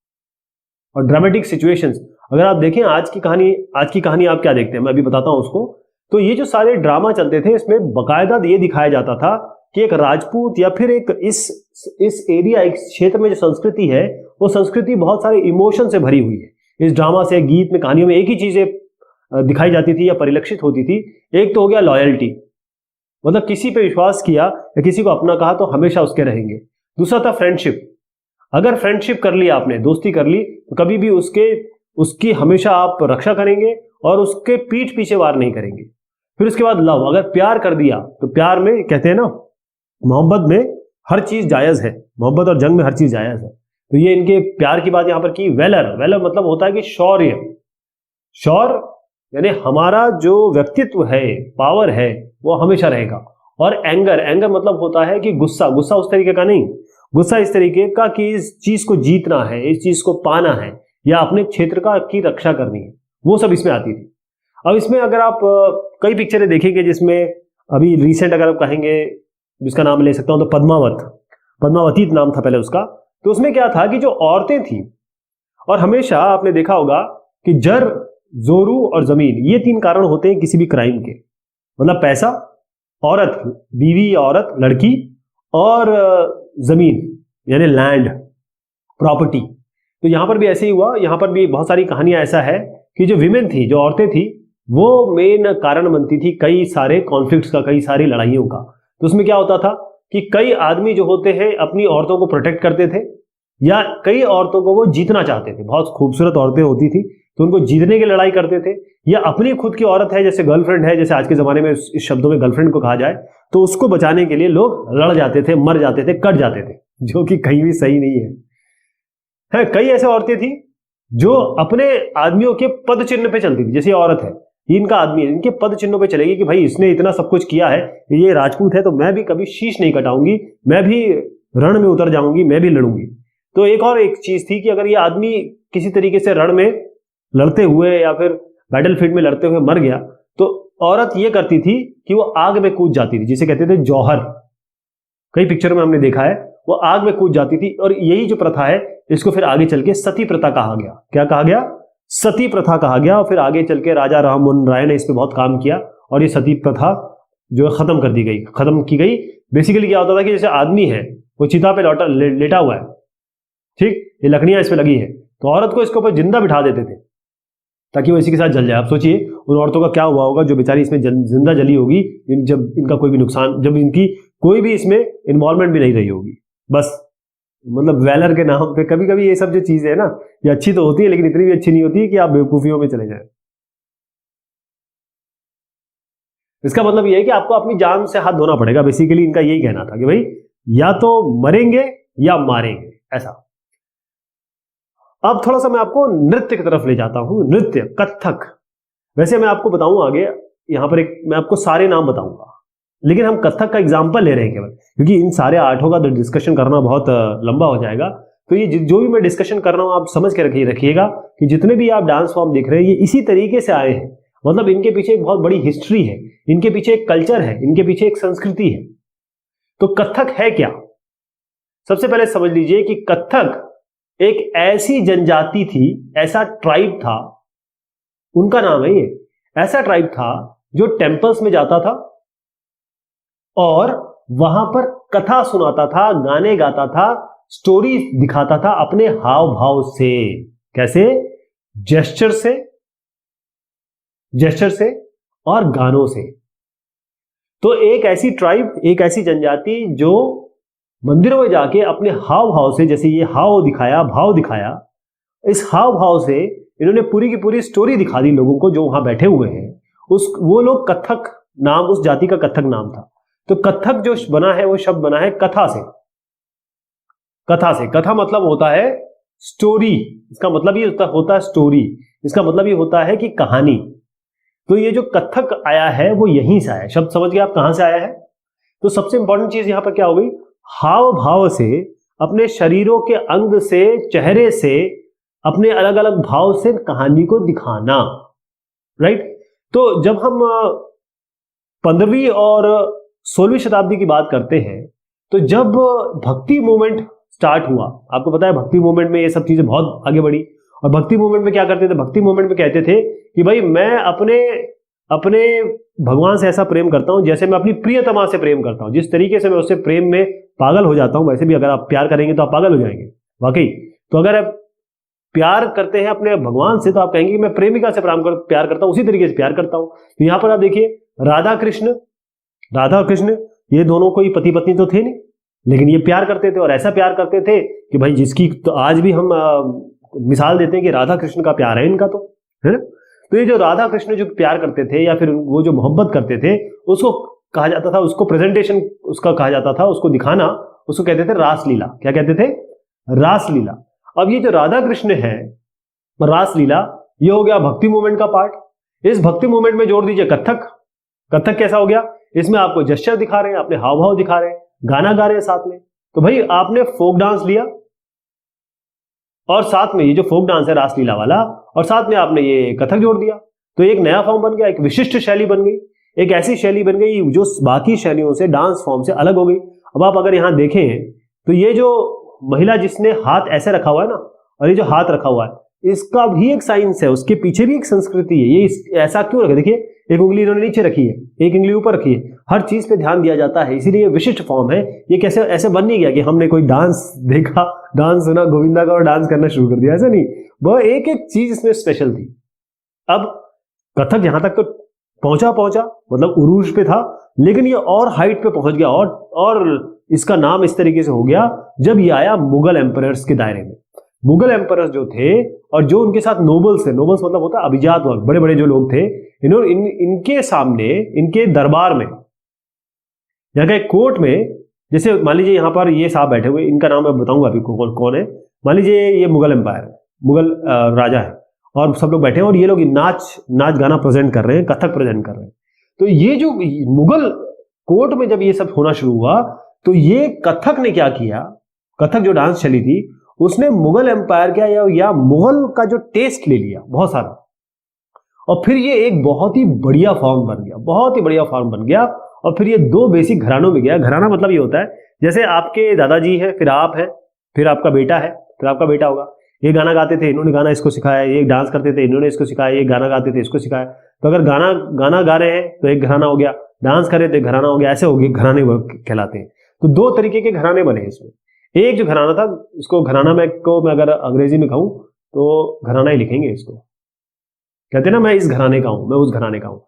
और ड्रामेटिक सिचुएशंस, अगर आप देखें आज की कहानी आप क्या देखते हैं, मैं अभी बताता हूं उसको। तो ये जो सारे ड्रामा चलते थे, इसमें बाकायदा ये दिखाया जाता था कि एक राजपूत या फिर एक इस एरिया, एक क्षेत्र में जो संस्कृति है, वो संस्कृति बहुत सारे इमोशन से भरी हुई है। इस ड्रामा से, गीत में, कहानियों में एक ही चीजें दिखाई जाती थी या परिलक्षित होती थी। एक तो हो गया लॉयल्टी, मतलब किसी पे विश्वास किया या किसी को अपना कहा तो हमेशा उसके रहेंगे। दूसरा था फ्रेंडशिप, अगर फ्रेंडशिप कर ली आपने, दोस्ती कर ली, तो कभी भी उसकी हमेशा आप रक्षा करेंगे और उसके पीठ पीछे वार नहीं करेंगे। फिर उसके बाद लव, अगर प्यार कर दिया तो प्यार में कहते हैं ना, मोहब्बत में हर चीज जायज है, मोहब्बत और जंग में हर चीज जायज है। तो ये इनके प्यार की बात यहां पर की। वेलर, वेलर मतलब होता है कि शौर्य, शौर्य यानी हमारा जो व्यक्तित्व है, पावर है, वो हमेशा रहेगा। और एंगर, एंगर मतलब होता है कि गुस्सा, गुस्सा उस तरीके का नहीं, गुस्सा इस तरीके का कि इस चीज को जीतना है, इस चीज को पाना है, या अपने क्षेत्र का की रक्षा करनी है, वो सब इसमें आती थी। अब इसमें अगर आप कई पिक्चरें देखेंगे जिसमें अभी रिसेंट अगर आप कहेंगे जिसका नाम ले सकता हूं तो पद्मावत, पद्मावती नाम था पहले उसका। तो उसमें क्या था कि जो औरतें थी, और हमेशा आपने देखा होगा कि जर, जोरू और जमीन, ये तीन कारण होते हैं किसी भी क्राइम के। मतलब पैसा, औरत, बीवी या औरत, लड़की, और जमीन यानी लैंड, प्रॉपर्टी। तो यहां पर भी ऐसे ही हुआ, यहां पर भी बहुत सारी कहानियां ऐसा है कि जो विमेन थी, जो औरतें थी, वो मेन कारण बनती थी कई सारे कॉन्फ्लिक्ट्स का, कई सारी लड़ाइयों का। तो उसमें क्या होता था कि कई आदमी जो होते हैं अपनी औरतों को प्रोटेक्ट करते थे, या कई औरतों को वो जीतना चाहते थे। बहुत खूबसूरत औरतें होती थी तो उनको जीतने की लड़ाई करते थे, या अपनी खुद की औरत है, जैसे गर्लफ्रेंड है, जैसे आज के जमाने में इस शब्दों में गर्लफ्रेंड को कहा जाए, तो उसको बचाने के लिए लोग लड़ जाते थे, मर जाते थे, कट जाते थे, जो कि कहीं भी सही नहीं है। कई ऐसे औरतें थी जो अपने आदमियों के पद चिन्ह पे चलती थी। जैसे औरत है, इनका आदमी है, इनके पद चिन्हों पे चलेगी कि भाई इसने इतना सब कुछ किया है, ये राजपूत है, तो मैं भी कभी शीश नहीं कटाऊंगी, मैं भी रण में उतर जाऊंगी, मैं भी लड़ूंगी। तो एक चीज थी कि अगर ये आदमी किसी तरीके से रण में लड़ते हुए या फिर बैटलफील्ड में लड़ते हुए मर गया, तो औरत ये करती थी कि वो आग में कूद जाती थी, जिसे कहते थे जौहर। कई पिक्चरों में हमने देखा है, वो आग में कूद जाती थी। और यही जो प्रथा है, इसको फिर आगे चल के सती प्रथा कहा गया। क्या कहा गया? सती प्रथा कहा गया। और फिर आगे चल के राजा राम मोहन राय ने इस पर बहुत काम किया, और ये सती प्रथा जो है खत्म कर दी गई, खत्म की गई। बेसिकली क्या होता था कि जैसे आदमी है, वो चिता पे लेटा हुआ है, ठीक, ये लकड़ियां इस पे लगी है, तो औरत को इसके ऊपर जिंदा बिठा देते थे ताकि वो इसी के साथ जल जाए। आप सोचिए उन औरतों का क्या हुआ होगा जो बेचारी इसमें जिंदा जली होगी, जब इनका कोई भी नुकसान, जब इनकी कोई भी इसमें इन्वॉल्वमेंट भी नहीं रही होगी। बस मतलब वैलर के नाम पे कभी कभी ये सब जो चीजें है ना, ये अच्छी तो होती है, लेकिन इतनी भी अच्छी नहीं होती कि आप बेवकूफियों में चले जाए। इसका मतलब ये है कि आपको अपनी जान से हाथ धोना पड़ेगा। बेसिकली इनका यही कहना था कि भाई या तो मरेंगे या मारेंगे, ऐसा। अब थोड़ा सा मैं आपको नृत्य की तरफ ले जाता हूं। नृत्य, कथक। वैसे मैं आपको बताऊं आगे, यहां पर मैं आपको सारे नाम बताऊंगा, लेकिन हम कथक का एग्जाम्पल ले रहे हैं केवल, क्योंकि इन सारे आठों का डिस्कशन करना बहुत लंबा हो जाएगा। तो ये जो भी मैं डिस्कशन कर रहा हूं, आप समझ के रखिएगा कि जितने भी आप डांस फॉर्म देख रहे हैं, ये इसी तरीके से आए हैं। मतलब इनके पीछे एक बहुत बड़ी हिस्ट्री है, इनके पीछे एक कल्चर है, इनके पीछे एक संस्कृति है। तो कथक है क्या? सबसे पहले समझ लीजिए कि कथक एक ऐसी जनजाति थी, ऐसा ट्राइब था, उनका नाम है ये, ऐसा ट्राइब था जो टेम्पल्स में जाता था और वहां पर कथा सुनाता था, गाने गाता था, स्टोरी दिखाता था अपने हाव भाव से। कैसे? जेस्चर से और गानों से। तो एक ऐसी ट्राइब, एक ऐसी जनजाति जो मंदिरों में जाके अपने हाव भाव से, जैसे ये हाव दिखाया, भाव दिखाया, इस हाव भाव से इन्होंने पूरी की पूरी स्टोरी दिखा दी लोगों को जो वहां बैठे हुए हैं। वो लोग कथक नाम, उस जाति का कथक नाम था। तो कथक जो बना है, वो शब्द बना है कथा से। कथा से, कथा मतलब होता है स्टोरी, इसका मतलब ये होता है स्टोरी, इसका मतलब ये होता है कि कहानी। तो ये जो कथक आया है वो यहीं से आया है। शब्द समझ गए आप कहां से आया है? तो सबसे इंपॉर्टेंट चीज यहां पर क्या हो गई? हाव भाव से, अपने शरीरों के अंग से, चेहरे से, अपने अलग अलग भाव से कहानी को दिखाना। राइट? तो जब हम 15वीं और 16वीं शताब्दी की बात करते हैं, तो जब भक्ति मूवमेंट स्टार्ट हुआ, आपको पता है भक्ति मूवमेंट में ये सब चीजें बहुत आगे बढ़ी। और भक्ति मूवमेंट में क्या करते थे? भक्ति मूवमेंट में कहते थे कि भाई मैं अपने भगवान से ऐसा प्रेम करता हूं जैसे मैं अपनी प्रियतमा से प्रेम करता हूं। जिस तरीके से मैं उससे प्रेम में पागल हो जाता हूं, वैसे भी अगर आप प्यार करेंगे तो आप पागल हो जाएंगे वाकई। तो अगर आप प्यार करते हैं अपने भगवान से, तो आप कहेंगे कि मैं प्रेमिका से प्यार करता हूं, उसी तरीके से प्यार करता हूं। तो यहां पर आप देखिए, राधा और कृष्ण ये दोनों कोई पति पत्नी तो थे नहीं, लेकिन ये प्यार करते थे। और ऐसा प्यार करते थे कि भाई जिसकी तो आज भी हम मिसाल देते हैं कि राधा कृष्ण का प्यार है इनका, तो है ना। तो ये जो राधा कृष्ण जो प्यार करते थे या फिर वो जो मोहब्बत करते थे, उसको कहा जाता था, उसको प्रेजेंटेशन उसका कहा जाता था, उसको दिखाना, उसको कहते थे रासलीला। क्या कहते थे? रासलीला। अब ये जो राधा कृष्ण है, रासलीला, ये हो गया भक्ति मूवमेंट का पार्ट। इस भक्ति मूवमेंट में जोड़ दीजिए कथक। कथक कैसा हो गया? इसमें आपको जेस्चर दिखा रहे हैं, अपने हाव भाव दिखा रहे हैं, गाना गा रहे हैं साथ में। तो भाई आपने फोक डांस लिया और साथ में ये जो फोक डांस है रासलीला वाला, और साथ में आपने ये कथक जोड़ दिया, तो एक नया फॉर्म बन गया, एक विशिष्ट शैली बन गई, एक ऐसी शैली बन गई जो बाकी शैलियों से, डांस फॉर्म से अलग हो गई। अब आप अगर यहां देखें तो ये जो महिला जिसने हाथ ऐसे रखा हुआ है ना, और ये जो हाथ रखा हुआ है, इसका भी एक साइंस है, उसके पीछे भी एक संस्कृति है। ये ऐसा क्यों रखा? देखिए, एक उंगली इन्होंने नीचे रखी है, एक उंगली ऊपर रखी है, हर चीज पे ध्यान दिया जाता है, इसीलिए ये विशिष्ट फॉर्म है। ये कैसे ऐसे बन नहीं गया कि हमने कोई डांस देखा, डांस सुना गोविंदा का और डांस करना शुरू कर दिया, ऐसा नहीं। वह एक एक चीज इसमें स्पेशल थी। अब कथक यहां तक तो पहुंचा मतलब उरूज पे था, लेकिन ये और हाइट पे पहुंच गया, और इसका नाम इस तरीके से हो गया जब ये आया मुगल एम्परर्स के दायरे में। मुगल एम्परर्स जो थे और जो उनके साथ नोबल्स थे, नोबल्स मतलब होता है अभिजात वर्ग, बड़े बड़े जो लोग थे, इनके सामने, इनके दरबार में, यहाँ का एक कोर्ट में, जैसे मान लीजिए यहाँ पर ये साहब बैठे हुए, इनका नाम मैं बताऊंगा अभी कौन है। मान लीजिए ये मुगल एम्पायर है, मुगल राजा है, और सब लोग बैठे हैं और ये लोग नाच गाना प्रेजेंट कर रहे हैं, कथक प्रेजेंट कर रहे हैं। तो ये जो मुगल कोर्ट में जब ये सब होना शुरू हुआ, तो ये कथक ने क्या किया, कथक जो डांस चली थी, उसने मुगल एम्पायर क्या या मुगल का जो टेस्ट ले लिया बहुत सारा, और फिर ये एक बहुत ही बढ़िया फॉर्म बन गया, बहुत ही बढ़िया फॉर्म बन गया। और फिर ये दो बेसिक घरानों में गया। घराना मतलब ये होता है जैसे आपके दादाजी है, फिर आप है, फिर आपका बेटा है, फिर आपका बेटा होगा। ये गाना गाते थे, इन्होंने गाना इसको सिखाया, ये डांस करते थे, इन्होंने इसको सिखाया, ये गाना गाते थे, इसको सिखाया। तो अगर गाना गा रहे हैं तो एक घराना हो गया, डांस कर रहे थे घराना हो गया, ऐसे हो गए, घराने कहलाते हैं। तो दो तरीके के घराने बने इसमें। एक जो घराना था, इसको घराना मैं अगर अंग्रेजी में कहूं तो घराना ही लिखेंगे इसको, कहते ना मैं इस घराने का हूं, मैं उस घराने का हूं।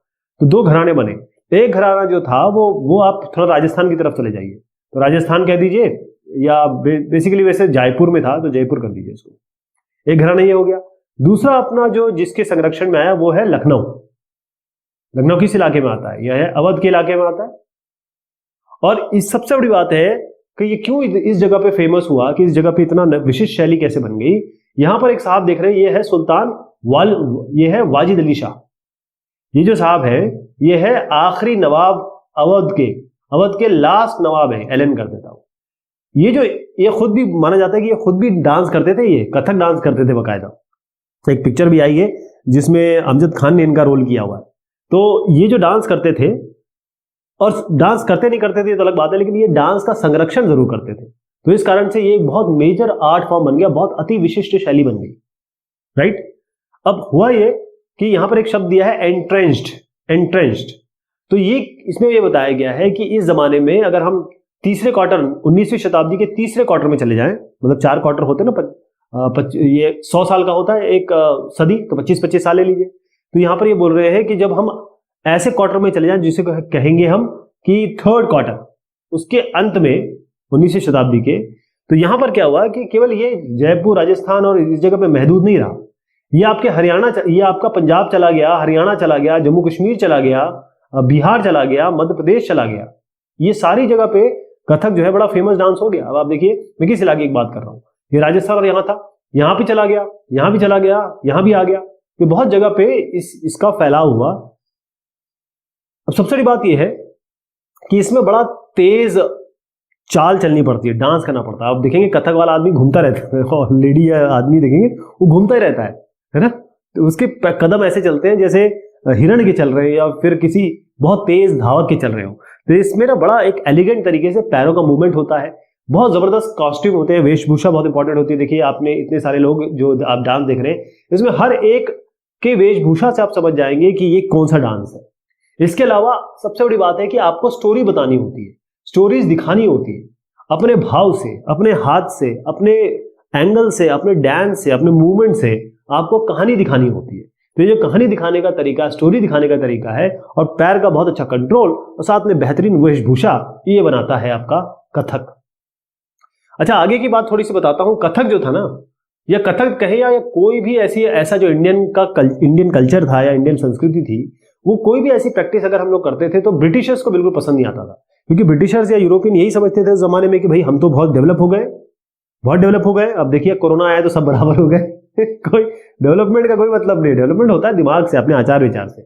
तो दो घराने बने। एक घराना जो था वो आप थोड़ा राजस्थान की तरफ चले जाइए, तो राजस्थान कह दीजिए, या बेसिकली वैसे जयपुर में था तो जयपुर कर दीजिए इसको। एक घराना ये हो गया। दूसरा अपना जो जिसके संरक्षण में आया वो है लखनऊ। लखनऊ किस इलाके में आता है? यह है अवध के इलाके में आता है। और इस सबसे बड़ी बात है कि ये क्यों इस जगह पे फेमस हुआ, कि इस जगह पे इतना विशिष्ट शैली कैसे बन गई। यहां पर एक साहब देख रहे हैं, ये है सुल्तान ये है वाजिद अली शाह। ये जो साहब है, ये है आखिरी नवाब अवध के लास्ट नवाब है, एलन कर देता हूं। ये खुद भी माना जाता है कि ये खुद भी डांस करते थे, ये कथक डांस करते थे बकायदा। एक पिक्चर भी आई है जिसमें अमजद खान ने इनका रोल किया हुआ है। तो ये जो डांस करते थे, और डांस करते नहीं करते थे तो अलग बात है, लेकिन ये डांस का संरक्षण जरूर करते थे। तो इस कारण से ये एक बहुत मेजर आर्ट फॉर्म बन गया, बहुत अति विशिष्ट शैली बन गई, राइट। अब हुआ ये कि यहां पर एक शब्द दिया है एंट्रेंच्ड। तो ये इसमें ये बताया गया है कि इस जमाने में अगर हम तीसरे क्वार्टर, 19वीं शताब्दी के तीसरे क्वार्टर में चले जाएं, मतलब 4 क्वार्टर होते हैं ना, ये 100 साल का होता है एक सदी, तो 25-25 साल ले लीजिए। तो यहां पर ये बोल रहे हैं कि जब हम ऐसे क्वार्टर में चले जाएं जिसे कहेंगे हम कि थर्ड क्वार्टर, उसके अंत में 19वीं शताब्दी के, तो यहां पर क्या हुआ कि केवल ये जयपुर, राजस्थान और इस जगह पे महदूद नहीं रहा। ये आपके हरियाणा, ये आपका पंजाब चला गया, हरियाणा चला गया, जम्मू कश्मीर चला गया, बिहार चला गया, मध्य प्रदेश चला गया। ये सारी जगह पे कथक जो है बड़ा फेमस डांस हो गया। अब आप देखिए, मैं किस इलाके की बात कर रहा हूँ, ये राजस्थान और यहाँ था, यहाँ भी चला गया, यहाँ भी चला गया, यहाँ भी आ गया। ये बहुत जगह पे इसका फैलाव हुआ। अब सबसे बड़ी बात यह है कि इसमें बड़ा तेज चाल चलनी पड़ती है, डांस करना पड़ता है। आप देखेंगे कथक वाला आदमी घूमता रहता है, और लेडी या आदमी देखेंगे वो घूमता ही रहता है ना। तो उसके कदम ऐसे चलते हैं जैसे हिरण के चल रहे हैं, या फिर किसी बहुत तेज धावक के चल रहे हो। तो इसमें ना बड़ा एक एलिगेंट तरीके से पैरों का मूवमेंट होता है, बहुत जबरदस्त कॉस्ट्यूम होते हैं, वेशभूषा बहुत इंपॉर्टेंट होती है। देखिए आपने इतने सारे लोग जो आप डांस देख रहे हैं, इसमें हर एक के वेशभूषा से आप समझ जाएंगे कि ये कौन सा डांस है। इसके अलावा सबसे बड़ी बात है कि आपको स्टोरी बतानी होती है, स्टोरीज दिखानी होती है, अपने भाव से, अपने हाथ से, अपने एंगल से, अपने डांस से, अपने मूवमेंट से आपको कहानी दिखानी होती है। तो ये जो कहानी दिखाने का तरीका, स्टोरी दिखाने का तरीका है, और पैर का बहुत अच्छा कंट्रोल और साथ में बेहतरीन वेशभूषा, ये बनाता है आपका कथक। अच्छा, आगे की बात थोड़ी सी बताता हूं। कथक जो था ना, या कथक कहे या कोई भी ऐसा जो इंडियन कल्चर था या इंडियन संस्कृति थी, वो कोई भी ऐसी प्रैक्टिस अगर हम लोग करते थे तो ब्रिटिशर्स को बिल्कुल पसंद नहीं आता था, क्योंकि ब्रिटिशर्स या यूरोपियन यही समझते थे उस जमाने में कि भाई हम तो बहुत डेवलप हो गए, बहुत डेवलप हो गए। अब देखिए कोरोना आया तो सब बराबर हो गए कोई डेवलपमेंट का कोई मतलब नहीं, डेवलपमेंट होता है दिमाग से, अपने आचार विचार से।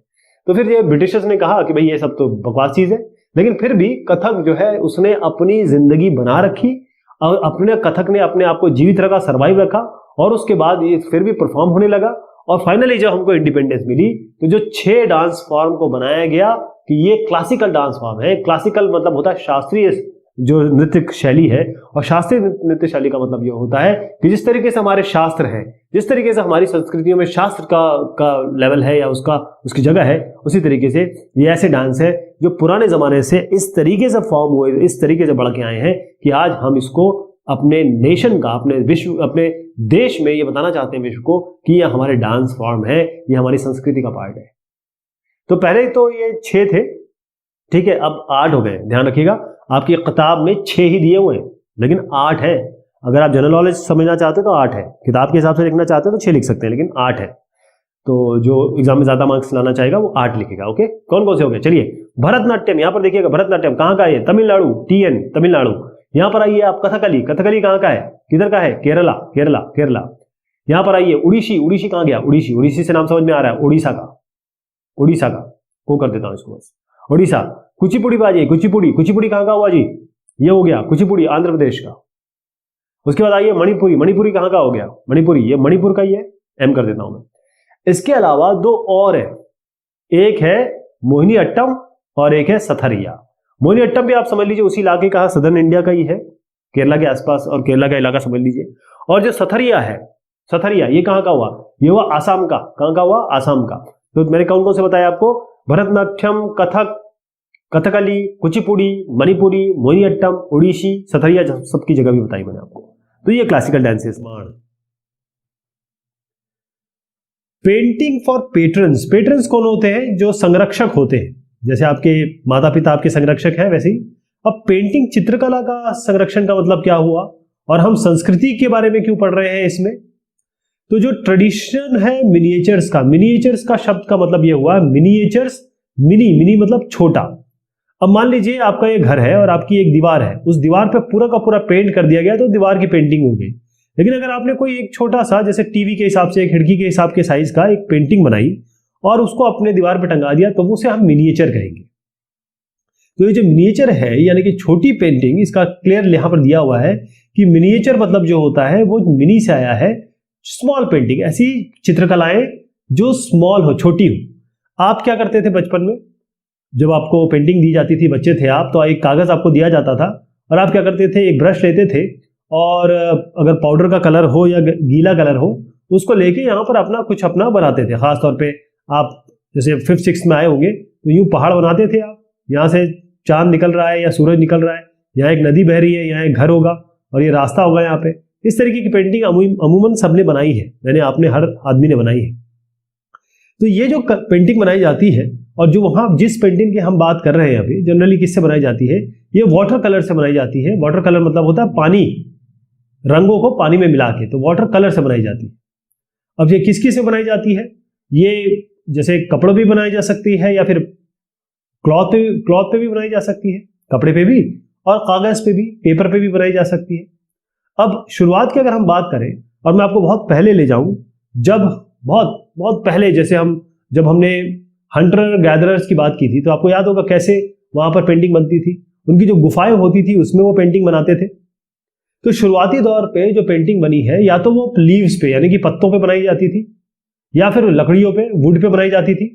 तो फिर ये ब्रिटिशर्स ने कहा कि भाई ये सब तो बकवास चीज है, लेकिन फिर भी कथक जो है उसने अपनी जिंदगी बना रखी और अपने कथक ने अपने आप को जीवित रखा, सर्वाइव रखा, और उसके बाद ये फिर भी परफॉर्म होने लगा। और फाइनली जब हमको इंडिपेंडेंस मिली तो जो 6 डांस फॉर्म को बनाया गया कि ये क्लासिकल डांस फॉर्म है। क्लासिकल मतलब होता है शास्त्रीय जो नृत्य शैली है, और शास्त्रीय नृत्य शैली का मतलब ये होता है कि जिस तरीके से हमारे शास्त्र हैं, जिस तरीके से हमारी संस्कृतियों में शास्त्र का लेवल है या उसकी जगह है, उसी तरीके से ये ऐसे डांस है जो पुराने जमाने से इस तरीके से फॉर्म हुए, इस तरीके से बढ़ के आए हैं कि आज हम इसको अपने नेशन का, अपने विश्व, अपने देश में ये बताना चाहते हैं विश्व को कि ये हमारे डांस फॉर्म है, ये हमारी संस्कृति का पार्ट है। तो पहले तो ये 6 थे, ठीक है, अब 8 हो गए। ध्यान रखिएगा आपकी किताब में 6 ही दिए हुए हैं, लेकिन 8 है। अगर आप जनरल नॉलेज समझना चाहते हैं तो 8 है, किताब के हिसाब से लिखना चाहते हैं तो 6 लिख सकते हैं, लेकिन 8 है। तो जो एग्जाम में ज्यादा मार्क्स लाना चाहेगा वो 8 लिखेगा। ओके, कौन कौन से हो गए? चलिए, भरतनाट्यम, यहां पर देखिएगा भरतनाट्यम कहां का है? तमिलनाडु, TN तमिलनाडु। यहां पर आइए आप, कथकली, कथकली कहां का है? किधर का है? केरला, केरला, केरला। यहां पर आइए उड़ीसी, उड़ीसी कहां गया? उड़ीसी, उड़ीसी से नाम समझ में आ रहा है, उड़ीसा का, उड़ीसा का को कर देता हूं इसको बस, उड़ीसा। कुचिपुड़ी बाजी, कुचिपुड़ी, कुचिपुड़ी कहां का हुआ जी? ये हो गया कुचिपुड़ी, आंध्र प्रदेश का। उसके बाद आइए मणिपुरी, मणिपुरी कहां का हो गया? मणिपुरी, ये मणिपुर का ही है, M कर देता हूं मैं। इसके अलावा 2 और है, एक है मोहिनी अट्टम और एक है सथरिया। मोहिनी अट्टम भी आप समझ लीजिए उसी इलाके का, सदर्न इंडिया का ही है, केरला के आसपास, और केरला का इलाका समझ लीजिए। और जो सथरिया है, सथरिया ये कहां का हुआ? ये हुआ आसाम का। कहां का हुआ? आसाम का। तो मैंने कौन कौन से बताया आपको? भरतनाट्यम, कथक, कथकली, कुचिपुड़ी, मणिपुरी, मोहिनीअट्टम, ओडिसी, सथरिया, सबकी जगह भी बताई मैंने आपको। तो ये classical dances. Painting for patrons, patrons कौन होते हैं? जो संरक्षक होते हैं। जैसे आपके माता पिता आपके संरक्षक हैं, वैसे ही अब पेंटिंग, चित्रकला का संरक्षण का मतलब क्या हुआ, और हम संस्कृति के बारे में क्यों पढ़ रहे हैं इसमें? तो जो ट्रेडिशन है मिनिएचर्स का, मिनिएचर्स का शब्द का मतलब ये हुआ मिनिएचर्स, मिनी, मिनी मतलब छोटा। अब मान लीजिए आपका ये घर है और आपकी एक दीवार है, उस दीवार पे पूरा का पूरा पेंट कर दिया गया तो दीवार की पेंटिंग हो गई। लेकिन अगर आपने कोई एक छोटा सा, जैसे टीवी के हिसाब से, खिड़की के हिसाब के साइज का एक पेंटिंग बनाई और उसको अपने दीवार पे टंगा दिया, तो उसे हम मिनिएचर कहेंगे। तो ये जो मिनिएचर है यानी कि छोटी पेंटिंग, इसका क्लियर यहां पर दिया हुआ है कि मिनिएचर मतलब जो होता है वो मिनी से आया है, स्मॉल पेंटिंग, ऐसी चित्रकलाएं जो स्मॉल हो, छोटी हो। आप क्या करते थे बचपन में? जब आपको पेंटिंग दी जाती थी, बच्चे थे आप, तो एक कागज आपको दिया जाता था और आप क्या करते थे? एक ब्रश लेते थे और अगर पाउडर का कलर हो या गीला कलर हो, उसको लेके यहाँ पर अपना कुछ अपना बनाते थे। खासतौर पे आप जैसे 5th 6th में आए होंगे तो यूं पहाड़ बनाते थे आप, यहाँ से चांद निकल रहा है या सूरज निकल रहा है, यहाँ एक नदी बह रही है, यहाँ एक घर होगा और ये रास्ता होगा यहाँ पे। इस तरीके की पेंटिंग अमूमन सबने बनाई है, मैंने, आपने, हर आदमी ने बनाई है। तो ये जो पेंटिंग बनाई जाती है, और जो वहां जिस पेंटिंग की हम बात कर रहे हैं अभी, जनरली किससे बनाई जाती है? ये वाटर कलर से बनाई जाती है। वाटर कलर मतलब होता है पानी, रंगों को पानी में मिला के, तो वाटर कलर से बनाई जाती है। अब ये किस किस से बनाई जाती है? ये जैसे कपड़ों भी बनाई जा सकती है, या फिर क्लॉथ पे भी बनाई जा सकती है, कपड़े पे भी, और कागज पे भी, पेपर पे भी बनाई जा सकती है। अब शुरुआत की अगर हम बात करें, और मैं आपको बहुत पहले ले जाऊं, जब बहुत बहुत पहले, जैसे जब हमने हंटर गैदरर्स की बात की थी, तो आपको याद होगा कैसे वहां पर पेंटिंग बनती थी। उनकी जो गुफाएं होती थी उसमें वो पेंटिंग बनाते थे। तो शुरुआती दौर पे जो पेंटिंग बनी है, या तो वो लीव्स पे यानी कि पत्तों पे बनाई जाती थी, या फिर लकड़ियों पे, वुड पे बनाई जाती थी।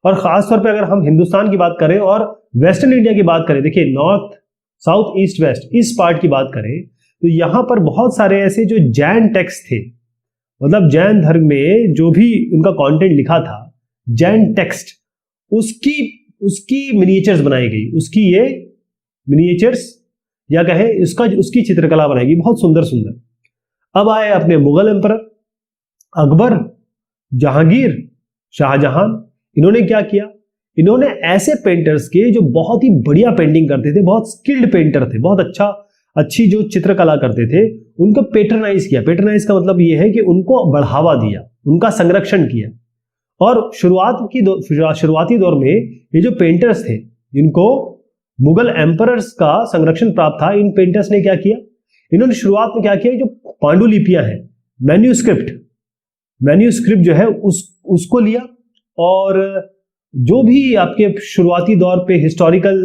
और खासतौर पे अगर हम हिंदुस्तान की बात करें और वेस्टर्न इंडिया की बात करें, देखिए नॉर्थ, साउथ, ईस्ट, वेस्ट, इस पार्ट की बात करें, तो यहां पर बहुत सारे ऐसे जो जैन टेक्स्ट थे, मतलब जैन धर्म में जो भी उनका कंटेंट लिखा था, जैन टेक्स्ट, उसकी मिनिएचर्स बनाई गई, उसकी ये मिनिएचर्स या कहे उसकी चित्रकला बनाई गई, बहुत सुंदर सुंदर। अब आए अपने मुगल एम्परर, अकबर, जहांगीर, शाहजहां। इन्होंने क्या किया? इन्होंने ऐसे पेंटर्स के जो बहुत ही बढ़िया पेंटिंग करते थे, बहुत स्किल्ड पेंटर थे, बहुत अच्छी जो चित्रकला करते थे, उनको पेट्रनाइज किया। पेट्रनाइज का मतलब ये है कि उनको बढ़ावा दिया, उनका संरक्षण किया। और शुरुआती दौर में ये जो पेंटर्स थे, जिनको मुगल एम्परर्स का संरक्षण प्राप्त था, इन पेंटर्स ने क्या किया? इन्होंने शुरुआत में क्या किया, जो पांडुलिपियां हैं, मैन्यूस्क्रिप्ट जो है उसको लिया, और जो भी आपके शुरुआती दौर पे हिस्टोरिकल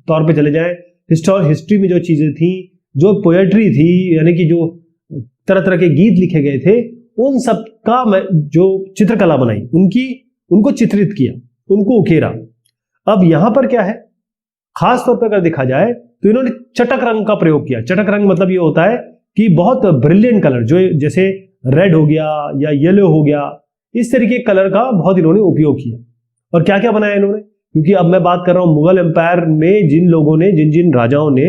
तौर पे चले जाएं, हिस्ट्री में जो चीजें थी, जो पोएट्री थी, यानी कि जो तरह तरह के गीत लिखे गए थे, उन सब का जो चित्रकला बनाई, उनको चित्रित किया, उनको उकेरा। अब यहां पर क्या है, खास तौर पर अगर देखा जाए तो इन्होंने चटक रंग का प्रयोग किया। चटक रंग मतलब ये होता है कि बहुत ब्रिलियंट कलर, जो जैसे रेड हो गया या येलो हो गया, इस तरीके के कलर का बहुत इन्होंने उपयोग किया। और क्या क्या बनाया इन्होंने, क्योंकि अब मैं बात कर रहा हूं मुगल एम्पायर में जिन लोगों ने, जिन राजाओं ने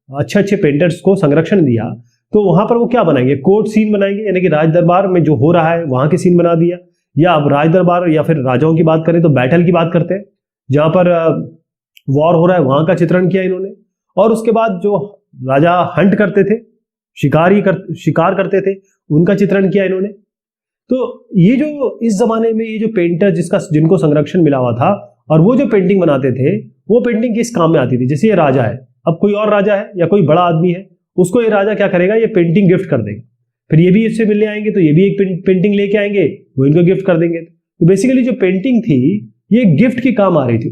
अच्छे अच्छे पेंटर्स को संरक्षण दिया, तो वहां पर वो क्या बनाएंगे, कोर्ट सीन बनाएंगे, यानी कि राज दरबार में जो हो रहा है वहां के सीन बना दिया। या अब राज दरबार या फिर राजाओं की बात करें तो बैटल की बात करते हैं, जहां पर वॉर हो रहा है वहां का चित्रण किया इन्होंने। और उसके बाद जो राजा हंट करते थे, शिकार करते थे, उनका चित्रण किया इन्होंने। तो ये जो इस जमाने में ये जो पेंटर जिनको संरक्षण मिला हुआ था, और वो जो पेंटिंग बनाते थे, वो पेंटिंग किस काम में आती थी। जैसे ये राजा है, अब कोई और राजा है या कोई बड़ा आदमी है, उसको ये राजा क्या करेगा, ये पेंटिंग गिफ्ट कर देगा। फिर ये भी इससे मिलने आएंगे तो ये भी एक पेंटिंग लेके आएंगे, वो इनको गिफ्ट कर देंगे। तो बेसिकली जो पेंटिंग थी ये गिफ्ट की काम आ रही थी,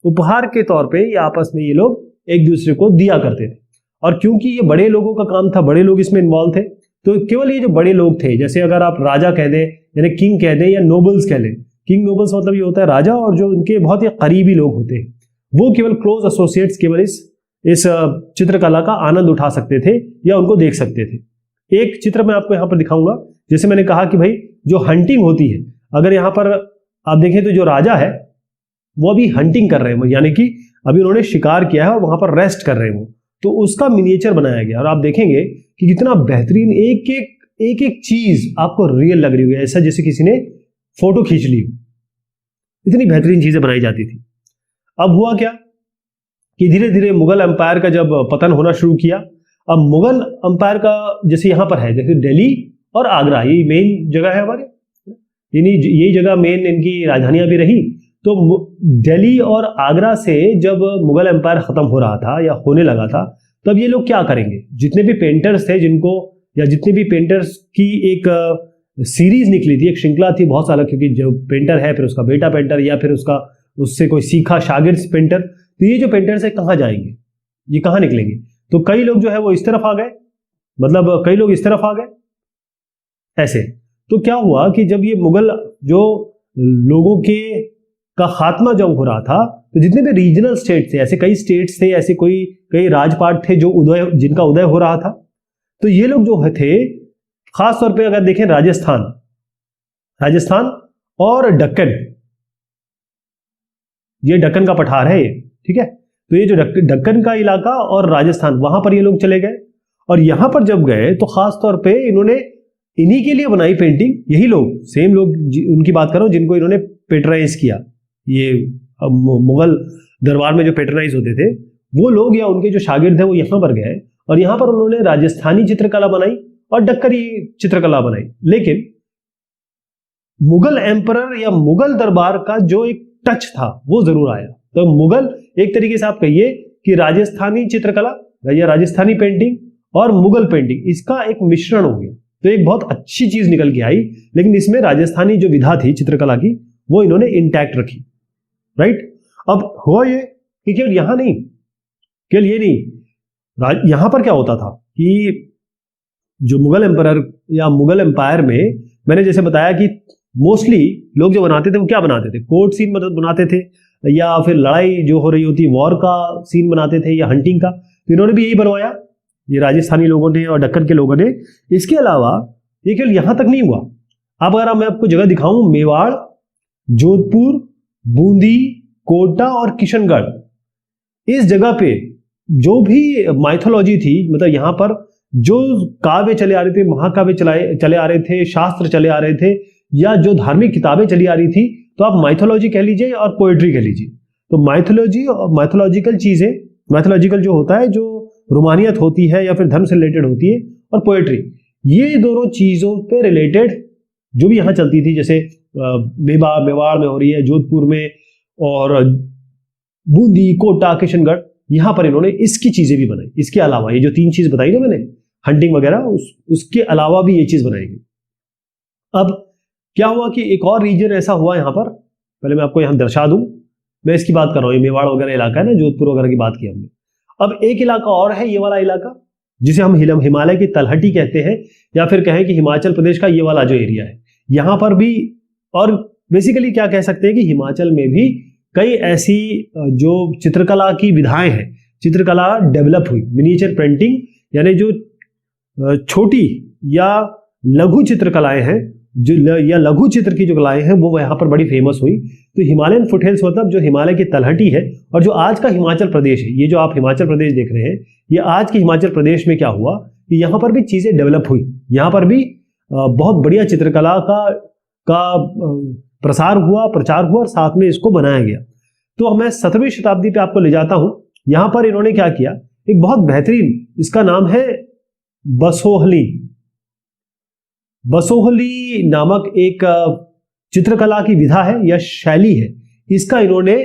उपहार के तौर पे ये आपस में ये लोग एक दूसरे को दिया करते थे। और क्योंकि ये बड़े लोगों का काम था, बड़े लोग इसमें इन्वॉल्व थे, तो केवल ये जो बड़े लोग थे, जैसे अगर आप राजा कह दें, यानी किंग कह दें, या नोबल्स कह लें, किंग नोबल्स मतलब ये होता है राजा, और जो उनके बहुत ही करीबी लोग होते हैं, वो केवल क्लोज एसोसिएट्स केवल इस चित्रकला का आनंद उठा सकते थे या उनको देख सकते थे। एक चित्र मैं आपको यहाँ पर दिखाऊंगा। जैसे मैंने कहा कि भाई जो हंटिंग होती है, अगर यहाँ पर आप देखें तो जो राजा है वो अभी हंटिंग कर रहे हैं, यानी कि अभी उन्होंने शिकार किया है और वहां पर रेस्ट कर रहे हैं वो, तो उसका मिनिएचर बनाया गया। और आप देखेंगे कि कितना बेहतरीन, एक एक चीज आपको रियल लग रही होगी, ऐसा जैसे किसी ने फोटो खींच ली, इतनी बेहतरीन चीजें बनाई जाती थी। अब हुआ क्या कि धीरे धीरे मुगल एम्पायर का जब पतन होना शुरू किया, अब मुगल एम्पायर का जैसे यहां पर है, जैसे दिल्ली और आगरा, ये मेन जगह है हमारे, यही जगह मेन इनकी राजधानियां भी रही। तो दिल्ली और आगरा से जब मुगल एम्पायर खत्म हो रहा था या होने लगा था, तब ये लोग क्या करेंगे, जितने भी पेंटर्स थे जितने भी पेंटर्स की एक सीरीज निकली थी, एक श्रृंखला थी बहुत सारा, क्योंकि जो पेंटर है फिर उसका बेटा पेंटर, या फिर उससे कोई सीखा शागिर्द पेंटर, तो ये जो पेंटर्स है कहाँ जाएंगे, ये कहाँ निकलेंगे। तो कई लोग जो है वो इस तरफ आ गए, मतलब कई लोग इस तरफ आ गए ऐसे। तो क्या हुआ कि जब ये मुगल जो लोगों का खात्मा जब हो रहा था, तो जितने भी रीजनल स्टेट थे, ऐसे कई स्टेट्स थे, ऐसे कई राजपाट थे जिनका उदय हो रहा था, तो ये लोग जो थे, खास तौर पे अगर देखें राजस्थान और दक्कन, ये दक्कन का पठार है ये, ठीक है। तो ये जो दक्कन का इलाका और राजस्थान, वहां पर ये लोग चले गए, और यहां पर जब गए तो खास तौर पे इन्होंने इन्हीं के लिए बनाई पेंटिंग, यही लोग, सेम लोग उनकी बात कर रहा हूं जिनको इन्होंने पेट्राइज किया, ये मुगल दरबार में जो पेट्राइज होते थे वो लोग या उनके जो शागिर्द है वो यहां पर गए, और यहां पर उन्होंने राजस्थानी चित्रकला बनाई और दक्कनी चित्रकला बनाई। लेकिन मुगल एम्परर या मुगल दरबार का जो एक टच था वो जरूर आया। तो मुगल, एक तरीके से आप कहिए कि राजस्थानी चित्रकला या राजस्थानी पेंटिंग और मुगल पेंटिंग, इसका एक मिश्रण हो गया, तो एक बहुत अच्छी चीज निकल के आई। लेकिन इसमें राजस्थानी जो विधा थी चित्रकला की, वो इन्होंने इंटैक्ट रखी, राइट। अब हुआ ये कि केवल यहां नहीं, केवल ये नहीं, यहां पर क्या होता था कि जो मुगल एम्परर या मुगल एम्पायर में, मैंने जैसे बताया कि मोस्टली लोग जो बनाते थे वो क्या बनाते थे, कोर्ट सीन बनाते थे, या फिर लड़ाई जो हो रही होती वॉर का सीन बनाते थे, या हंटिंग का। तो इन्होंने भी यही बनवाया, ये राजस्थानी लोगों ने और दक्कन के लोगों ने। इसके अलावा ये केवल यहां तक नहीं हुआ। अब अगर मैं आपको जगह दिखाऊं, मेवाड़, जोधपुर, बूंदी, कोटा और किशनगढ़, इस जगह पे जो भी माइथोलॉजी थी, मतलब यहां पर जो काव्य चले आ रहे थे, महाकाव्य चले आ रहे थे, शास्त्र चले आ रहे थे, या जो धार्मिक किताबें चली आ रही थी, तो आप माइथोलॉजी कह लीजिए और पोएट्री कह लीजिए। तो माइथोलॉजी और माइथोलॉजिकल चीजें, माइथोलॉजिकल जो होता है, जो रोमानियत होती है या फिर धर्म से रिलेटेड होती है, और पोएट्री, ये दोनों चीजों पे रिलेटेड जो भी यहां चलती थी, जैसे मेवाड़ में हो रही है, जोधपुर में, और बूंदी, कोटा, किशनगढ़, यहां पर इन्होंने इसकी चीजें भी बनाई। इसके अलावा ये जो 3 चीज बताई ना मैंने, हंटिंग वगैरह, उसके अलावा भी ये चीज बनाई गई। अब क्या हुआ कि एक और रीजन ऐसा हुआ यहां पर, पहले मैं आपको यहां दर्शा दूं, मैं इसकी बात कर रहा हूं, ये मेवाड़ वगैरह इलाका है ना, जोधपुर वगैरह की बात की हमने। अब एक इलाका और है, ये वाला इलाका, जिसे हम हिमालय की तलहटी कहते हैं, या फिर कहें कि हिमाचल प्रदेश का ये वाला जो एरिया है, यहां पर भी, और बेसिकली क्या कह सकते हैं कि हिमाचल में भी कई ऐसी जो चित्रकला की विधाएं हैं, चित्रकला डेवलप हुई। मिनिएचर पेंटिंग यानी जो छोटी या लघु चित्रकलाएं हैं, जो या लघु चित्र की जो कलाएं हैं, वो यहाँ पर बड़ी फेमस हुई। तो हिमालयन फुटहिल्स मतलब जो हिमालय की तलहटी है और जो आज का हिमाचल प्रदेश है, ये जो आप हिमाचल प्रदेश देख रहे हैं, ये आज के हिमाचल प्रदेश में क्या हुआ कि यहाँ पर भी चीजें डेवलप हुई। यहाँ पर भी बहुत बढ़िया चित्रकला का प्रसार हुआ, प्रचार हुआ और साथ में इसको बनाया गया। तो मैं 17वीं शताब्दी पे आपको ले जाता हूं। यहां पर इन्होंने क्या किया, एक बहुत बेहतरीन, इसका नाम है बसोहली। बसोहली नामक एक चित्रकला की विधा है या शैली है, इसका इन्होंने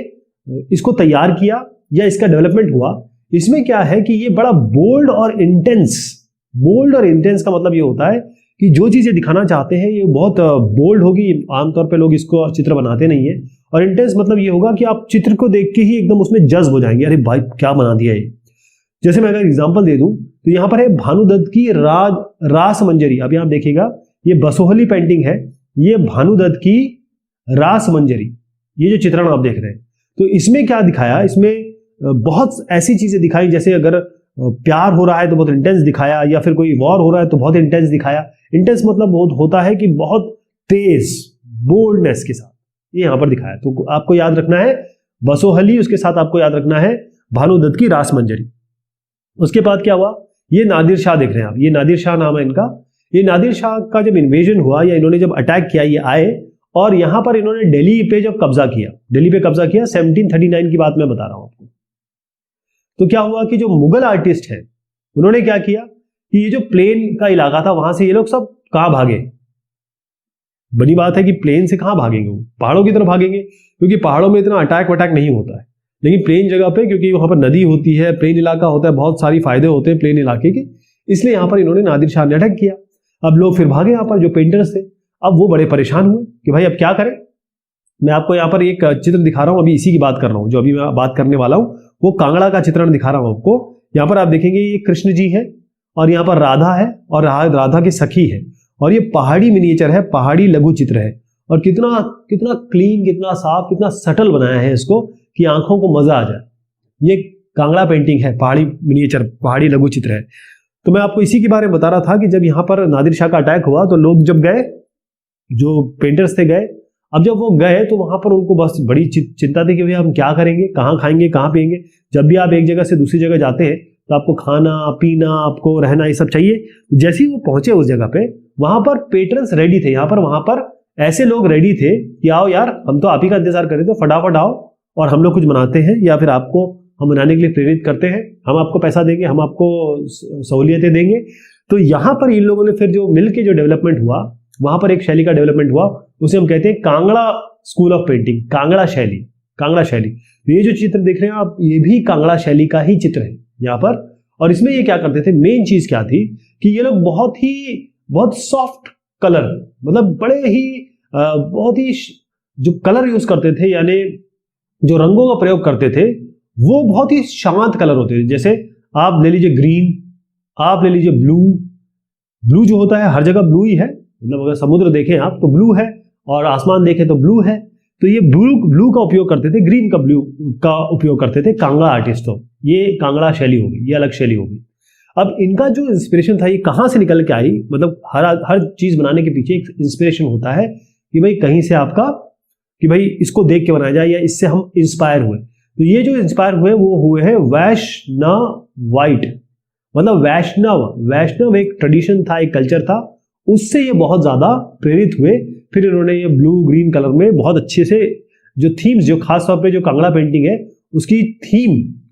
इसको तैयार किया या इसका डेवलपमेंट हुआ। इसमें क्या है कि ये बड़ा बोल्ड और इंटेंस, बोल्ड और इंटेंस का मतलब ये होता है कि जो चीजें दिखाना चाहते हैं ये बहुत बोल्ड होगी। आमतौर पे लोग इसको चित्र बनाते नहीं है। और इंटेंस मतलब ये होगा कि आप चित्र को देख के ही एकदम उसमें जज्ब हो जाएंगे, अरे भाई क्या बना दिया ये। जैसे मैं अगर एग्जांपल दे दूं तो यहाँ पर है भानुदत्त की रास मंजरी। अभी आप देखिएगा, ये बसोहली पेंटिंग है, ये भानुदत्त की रास मंजरी, ये जो चित्रण आप देख रहे हैं। तो इसमें क्या दिखाया, इसमें बहुत ऐसी चीजें दिखाई, जैसे अगर प्यार हो रहा है तो बहुत इंटेंस दिखाया, या फिर कोई वॉर हो रहा है तो बहुत इंटेंस दिखाया। इंटेंस मतलब होता है कि बहुत तेज, बोल्डनेस के साथ ये यहां पर दिखाया। तो आपको याद रखना है बसोहली, उसके साथ आपको याद रखना है भानुदत्त की रास मंजरी। उसके बाद क्या हुआ, ये नादिर शाह देख रहे हैं आप, ये नादिर शाह नाम है इनका। ये नादिर शाह का जब इन्वेजन हुआ या इन्होंने जब अटैक किया, ये आए और यहां पर इन्होंने दिल्ली पे जब कब्जा किया, दिल्ली पे कब्जा किया, 1739 की बात मैं बता रहा हूं आपको। तो क्या हुआ कि जो मुगल आर्टिस्ट है उन्होंने क्या किया कि ये जो प्लेन का इलाका था वहां से ये लोग सब कहां भागे। बड़ी बात है कि प्लेन से कहां भागेंगे, वो पहाड़ों की तरफ भागेंगे, क्योंकि पहाड़ों में इतना अटैक वटैक नहीं होता है। लेकिन प्लेन जगह पे, क्योंकि वहां पर नदी होती है, प्लेन इलाका होता है, बहुत सारी फायदे होते हैं प्लेन इलाके के, इसलिए यहां पर इन्होंने नादिर शाह ने अटैक किया। अब लोग फिर भागे यहाँ पर, जो पेंटर्स थे। अब वो बड़े परेशान हुए कि भाई अब क्या करें। मैं आपको यहाँ पर एक चित्र दिखा रहा हूँ, अभी इसी की बात कर रहा हूँ, जो अभी मैं बात करने वाला हूँ वो कांगड़ा का चित्रण दिखा रहा हूँ आपको। यहाँ पर आप देखेंगे ये कृष्ण जी है और यहाँ पर राधा है और राधा की सखी है, और ये पहाड़ी मिनिएचर है, पहाड़ी लघु चित्र है। और कितना कितना क्लीन, कितना साफ, कितना सटल बनाया है इसको कि आंखों को मजा आ जाए। ये कांगड़ा पेंटिंग है, पहाड़ी मिनिएचर, पहाड़ी लघु चित्र है। तो मैं आपको इसी के बारे में बता रहा था कि जब यहाँ पर नादिर शाह का अटैक हुआ तो लोग जब गए, जो पेंटर्स थे गए। अब जब वो गए तो वहां पर उनको बस बड़ी चिंता थी कि भैया हम क्या करेंगे, कहाँ खाएंगे, कहाँ पिएंगे। जब भी आप एक जगह से दूसरी जगह जाते हैं तो आपको खाना पीना, आपको रहना, ये सब चाहिए। जैसे ही वो पहुंचे उस जगह पे, वहां पर पेट्रन्स रेडी थे। यहाँ पर वहां पर ऐसे लोग रेडी थे कि आओ यार, हम तो आप ही का इंतजार कर रहे थे, फटाफट आओ और हम लोग कुछ बनाते हैं, या फिर आपको हम बनाने के लिए प्रेरित करते हैं, हम आपको पैसा देंगे, हम आपको सहूलियतें देंगे। तो यहाँ पर इन लोगों ने फिर जो मिल के जो डेवलपमेंट हुआ, वहां पर एक शैली का डेवलपमेंट हुआ, उसे हम कहते हैं Kangra school of painting, Kangra शैली, कांगड़ा शैली। तो ये जो चित्र देख रहे हैं आप, ये भी कांगड़ा शैली का ही चित्र है यहाँ पर। और इसमें ये क्या करते थे, मेन चीज क्या थी कि ये लोग बहुत सॉफ्ट कलर, मतलब बहुत ही जो कलर यूज करते थे, यानी जो रंगों का प्रयोग करते थे, वो बहुत ही शांत कलर होते थे। जैसे आप ले लीजिए ग्रीन, आप ले लीजिए ब्लू जो होता है हर जगह ब्लू ही है, मतलब अगर समुद्र देखें आप तो ब्लू है, और आसमान देखें तो ब्लू है। तो ये ब्लू का उपयोग करते थे, ग्रीन का ब्लू का उपयोग करते थे कांगड़ा आर्टिस्ट। तो ये कांगड़ा शैली हो गई, ये अलग शैली हो गई। अब इनका जो इंस्पिरेशन था ये कहाँ से निकल के आई, मतलब हर चीज बनाने के पीछे एक इंस्पिरेशन होता है कि भाई कहीं से आपका, कि भाई इसको देख के बनाया जाए या इससे हम इंस्पायर हुए। तो ये जो इंस्पायर हुए वो हुए हैं वैष्णवाइट, मतलब वैष्णव एक ट्रेडिशन था, एक कल्चर था, उससे ये बहुत ज्यादा प्रेरित हुए। फिर इन्होंने ये ब्लू ग्रीन कलर में बहुत अच्छे से जो थीम्स, जो खास तौर पे जो कांगड़ा पेंटिंग है उसकी थीम,